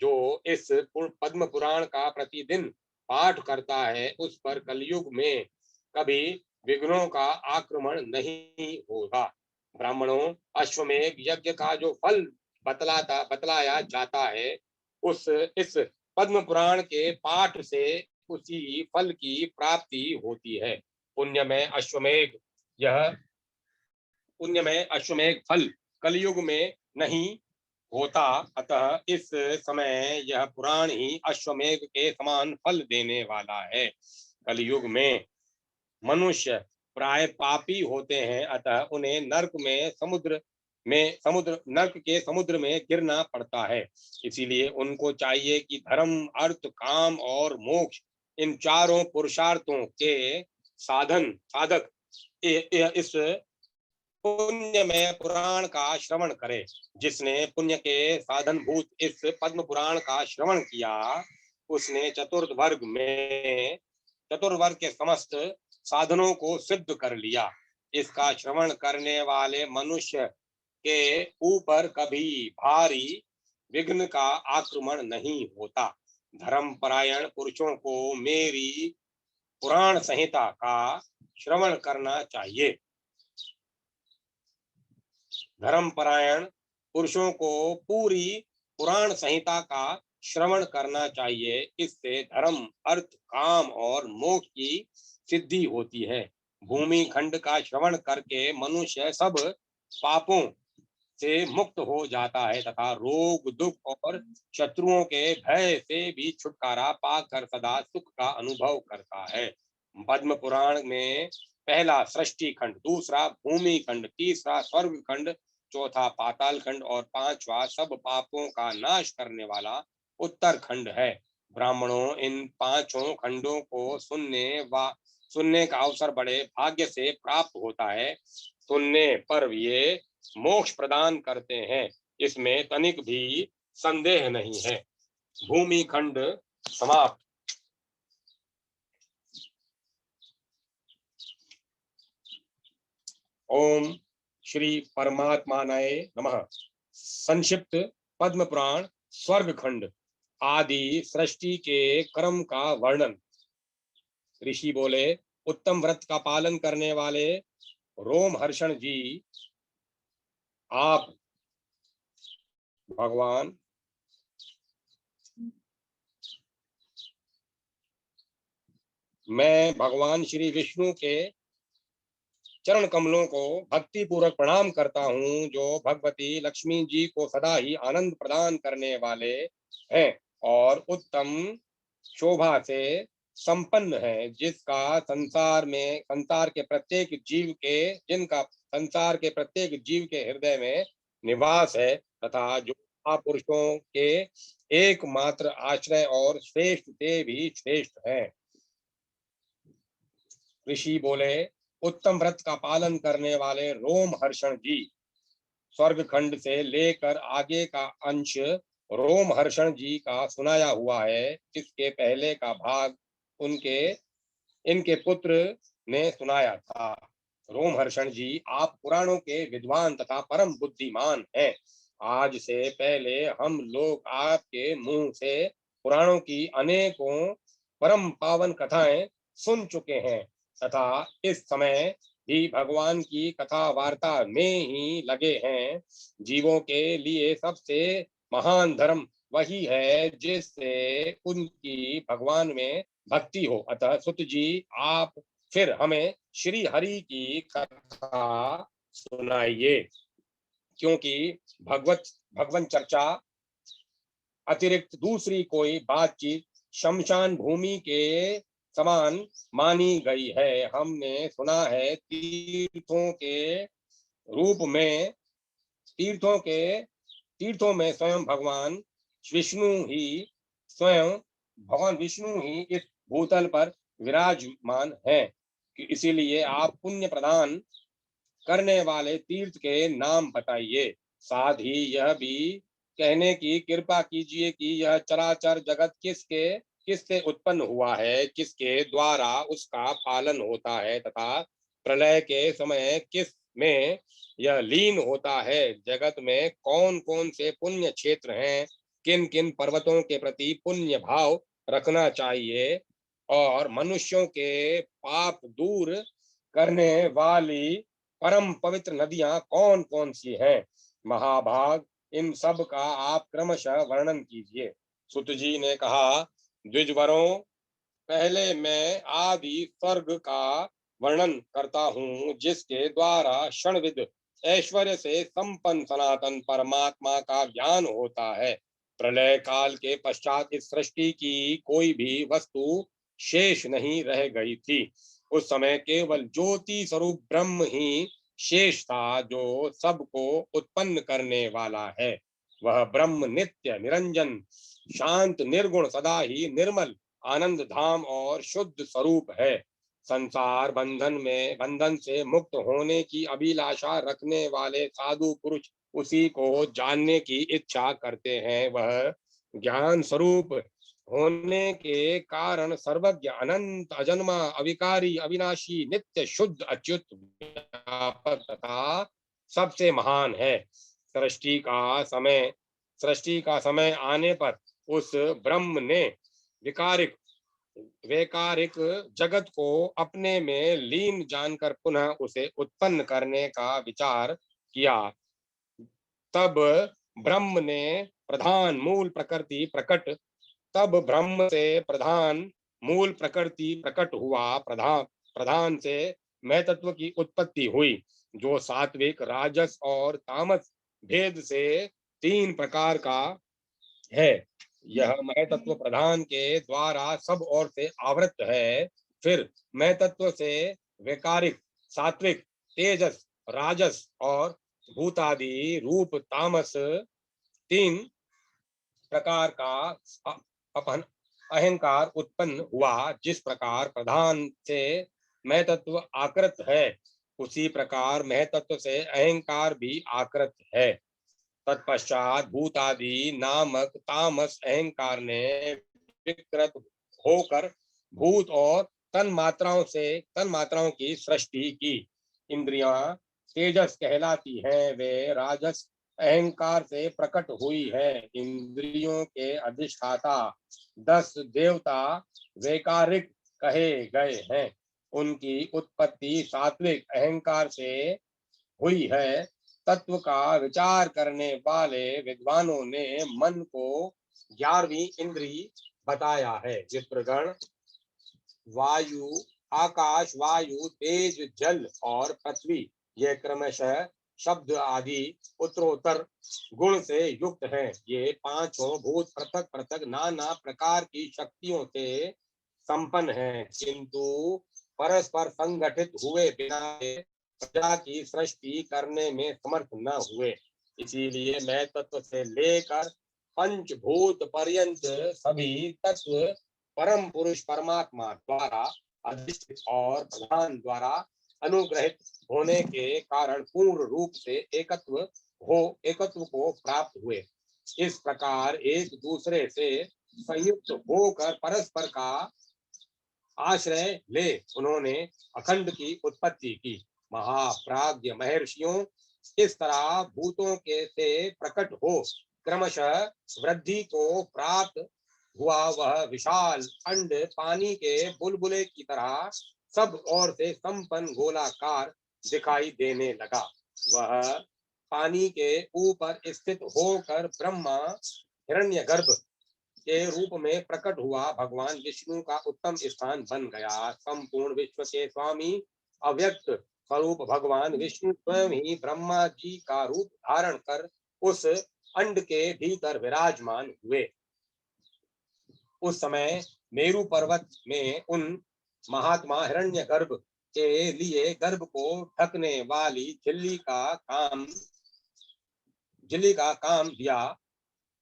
जो इस पद्म पुराण का प्रतिदिन पाठ करता है, उस पर कलयुग में कभी विघ्नों का आक्रमण नहीं होगा। ब्राह्मणों, अश्वमेघ यज्ञ का जो फल बतलाया जाता है, उस इस पद्म पुराण के पाठ से उसी फल की प्राप्ति होती है। पुण्यमय अश्वमेघ यह पुण्यमय अश्वमेघ फल कलयुग में नहीं होता, अतः इस समय यह पुराण ही अश्वमेघ के समान फल देने वाला है। कलयुग में मनुष्य प्राय पापी होते हैं, अतः उन्हें नरक के समुद्र में गिरना पड़ता है। इसीलिए उनको चाहिए कि धर्म, अर्थ, काम और मोक्ष, इन चारों पुरुषार्थों के साधक इस पुण्य में पुराण का श्रवण करे। जिसने पुण्य के साधन भूत इस पद्म पुराण का श्रवण किया, उसने चतुर्वर्ग के समस्त साधनों को सिद्ध कर लिया। इसका श्रवण करने वाले मनुष्य के ऊपर कभी भारी विघ्न का आक्रमण नहीं होता। धर्मपरायण पुरुषों को मेरी पुराण संहिता का श्रवण करना चाहिए। धर्मपरायण पुरुषों को पूरी पुराण संहिता का श्रवण करना चाहिए। इससे धर्म, अर्थ, काम और मोक्ष की सिद्धि होती है। भूमि खंड का श्रवण करके मनुष्य सब पापों से मुक्त हो जाता है तथा रोग, दुख और शत्रुओं के भय से भी छुटकारा पाकर सदा सुख का अनुभव करता है। पद्म पुराण में पहला सृष्टि खंड, दूसरा भूमि खंड, तीसरा स्वर्ग खंड, चौथा पाताल खंड और पांचवा सब पापों का नाश करने वाला उत्तर खंड है। ब्राह्मणों, इन पांचों खंडों को सुनने का अवसर बड़े भाग्य से प्राप्त होता है। सुनने पर ये मोक्ष प्रदान करते हैं, इसमें तनिक भी संदेह नहीं है। भूमि खंड समाप्त। ओम श्री परमात्मानाय नमः। संक्षिप्त पद्म पुराण स्वर्ग खंड आदि सृष्टि के क्रम का वर्णन। ऋषि बोले, उत्तम व्रत का पालन करने वाले रोमहर्षण जी, आप भगवान मैं भगवान श्री विष्णु के चरण कमलों को भक्ति पूर्वक प्रणाम करता हूँ, जो भगवती लक्ष्मी जी को सदा ही आनंद प्रदान करने वाले हैं और उत्तम शोभा से संपन्न है। जिनका संसार के प्रत्येक जीव के हृदय में निवास है तथा जो महापुरुषों के एकमात्र आश्रय और श्रेष्ठ से भी श्रेष्ठ है। ऋषि बोले, उत्तम व्रत का पालन करने वाले रोमहर्षण जी, स्वर्ग खंड से लेकर आगे का अंश रोमहर्षण जी का सुनाया हुआ है, जिसके पहले का भाग उनके इनके पुत्र ने सुनाया था। रोमहर्षण जी, आप पुराणों के विद्वान तथा परम बुद्धिमान हैं। आज से पहले हम लोग आपके मुंह से पुराणों की अनेकों परम पावन कथाएं सुन चुके हैं तथा इस समय भी भगवान की कथा वार्ता में ही लगे हैं। जीवों के लिए सबसे महान धर्म वही है जिससे उनकी भगवान में भक्ति हो। अतः सुत जी, आप फिर हमें श्री हरि की कथा सुनाइए, क्योंकि भगवत भगवन चर्चा अतिरिक्त दूसरी कोई बातचीत शमशान भूमि के समान मानी गई है। हमने सुना है रूप में तीर्थों के तीर्थों में स्वयं भगवान विष्णु ही इस भूतल पर विराजमान है। इसीलिए आप पुण्य प्रदान करने वाले तीर्थ के नाम बताइए। साथ ही यह भी कहने की कृपा कीजिए कि यह चराचर जगत किससे उत्पन्न हुआ है, किसके द्वारा उसका पालन होता है तथा प्रलय के समय किस में यह लीन होता है। जगत में कौन कौन से पुण्य क्षेत्र हैं, किन किन पर्वतों के प्रति पुण्य भाव रखना चाहिए और मनुष्यों के पाप दूर करने वाली परम पवित्र नदियां कौन कौन सी हैं। महाभाग, इन सब का आप क्रमशः वर्णन कीजिए। सुत जी ने कहा, द्विजवरों, पहले मैं आदि स्वर्ग का वर्णन करता हूँ, जिसके द्वारा क्षणविद ऐश्वर्य से संपन्न सनातन परमात्मा का ज्ञान होता है। प्रलय काल के पश्चात इस सृष्टि की कोई भी वस्तु शेष नहीं रह गई थी। उस समय केवल ज्योति स्वरूप ब्रह्म ही शेष था, जो सबको उत्पन्न करने वाला है। वह ब्रह्म नित्य निरंजन शांत निर्गुण सदा ही निर्मल आनंद धाम और शुद्ध स्वरूप है। संसार बंधन से मुक्त होने की अभिलाषा रखने वाले साधु पुरुष उसी को जानने की इच्छा करते हैं। वह ज्ञान स्वरूप होने के कारण सर्वज्ञ अनंत अजन्मा अविकारी अविनाशी नित्य शुद्ध अच्युत व्यापक तथा सबसे महान है। सृष्टि का समय आने पर उस ब्रह्म ने विकारिक वैकारिक जगत को अपने में लीन जानकर पुनः उसे उत्पन्न करने का विचार किया। तब ब्रह्म ने प्रधान मूल प्रकृति प्रकट तब ब्रह्म से प्रधान मूल प्रकृति प्रकट हुआ। प्रधान से महतत्व की उत्पत्ति हुई, जो सात्विक राजस और तामस भेद से तीन प्रकार का है। यह महतत्व प्रधान के द्वारा सब ओर से आवृत है। फिर महतत्व से वैकारिक सात्विक तेजस राजस और भूतादि रूप तामस तीन प्रकार का अपन अहंकार उत्पन्न हुआ। जिस प्रकार प्रधान से महतत्व आकृत है, उसी प्रकार महतत्व से अहंकार भी आकृत है। तत्पश्चात भूतादि नामक तामस अहंकार ने विकृत होकर भूत और तन्मात्राओं की सृष्टि की। इंद्रियां तेजस कहलाती हैं, वे राजस अहंकार से प्रकट हुई है। इंद्रियों के अधिष्ठाता 10 देवता वैकारिक कहे गए हैं। उनकी उत्पत्ति सात्विक अहंकार से हुई है। तत्व का विचार करने वाले विद्वानों ने मन को 11वीं इंद्री बताया है। विप्रगण वायु आकाश वायु तेज जल और पृथ्वी, ये क्रमशः शब्द आदि उत्तरोत्तर गुण से युक्त हैं। ये पांचों भूत पृथक पृथक नाना प्रकार की शक्तियों से संपन्न हैं, किंतु परस्पर संगठित हुए बिना प्रजा की सृष्टि करने में समर्थ न हुए। इसीलिए मैं तत्व से लेकर पंचभूत पर्यंत सभी तत्व परम पुरुष परमात्मा द्वारा अधिष्ठित और प्रधान द्वारा अनुग्रहित होने के कारण पूर्ण रूप से एकत्व को प्राप्त हुए। इस प्रकार एक दूसरे से संयुक्त होकर परस्पर का आश्रय ले उन्होंने अखंड की उत्पत्ति की। महाप्राज्ञ महर्षियों इस तरह भूतों के से प्रकट हो क्रमशः वृद्धि को प्राप्त हुआ वह विशाल अंड पानी के बुलबुले की तरह सब ओर से संपन्न गोलाकार दिखाई देने लगा। वह पानी के ऊपर स्थित होकर ब्रह्मा हिरण्यगर्भ के रूप में प्रकट हुआ भगवान विष्णु का उत्तम स्थान बन गया। संपूर्ण विश्व के स्वामी अव्यक्त स्वरूप भगवान विष्णु स्वयं ही ब्रह्मा जी का रूप धारण कर उस अंड के भीतर विराजमान हुए। उस समय मेरु पर्वत में उन महात्मा हिरण्यगर्भ के लिए गर्भ को ढकने वाली झिल्ली का काम दिया।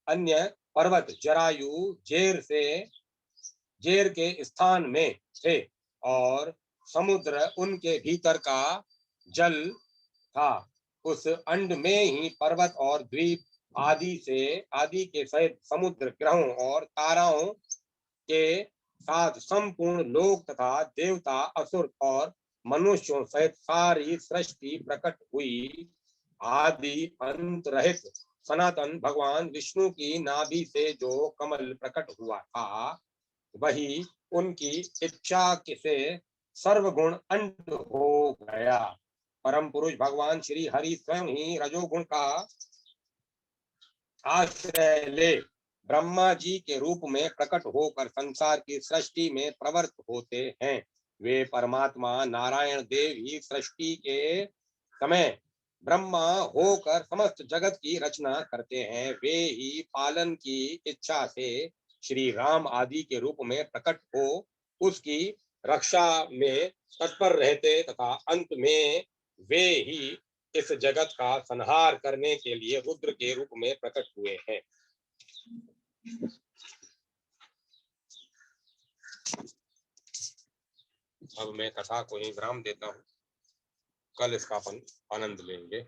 अन्य पर्वत जरायु जेर के स्थान में थे और समुद्र उनके भीतर का जल था। उस अंड में ही पर्वत और द्वीप आदि के सहित समुद्र ग्रहों और ताराओं के साथ संपूर्ण लोक तथा देवता असुर और मनुष्यों सहित सारी सृष्टि प्रकट हुई। आदि अंत रहित सनातन भगवान विष्णु की नाभि से जो कमल प्रकट हुआ था वही उनकी इच्छा से सर्वगुण अंड हो गया। परम पुरुष भगवान श्री हरि स्वयं ही रजोगुण का आश्रय ले ब्रह्मा जी के रूप में प्रकट होकर संसार की सृष्टि में प्रवृत्त होते हैं। वे परमात्मा नारायण देव ही सृष्टि के समय ब्रह्मा होकर समस्त जगत की रचना करते हैं। वे ही पालन की इच्छा से श्री राम आदि के रूप में प्रकट हो उसकी रक्षा में तत्पर रहते तथा अंत में वे ही इस जगत का संहार करने के लिए रुद्र के रूप में प्रकट हुए हैं। अब मैं कथा को ही विराम देता हूँ। कल इसका अपन आनंद लेंगे।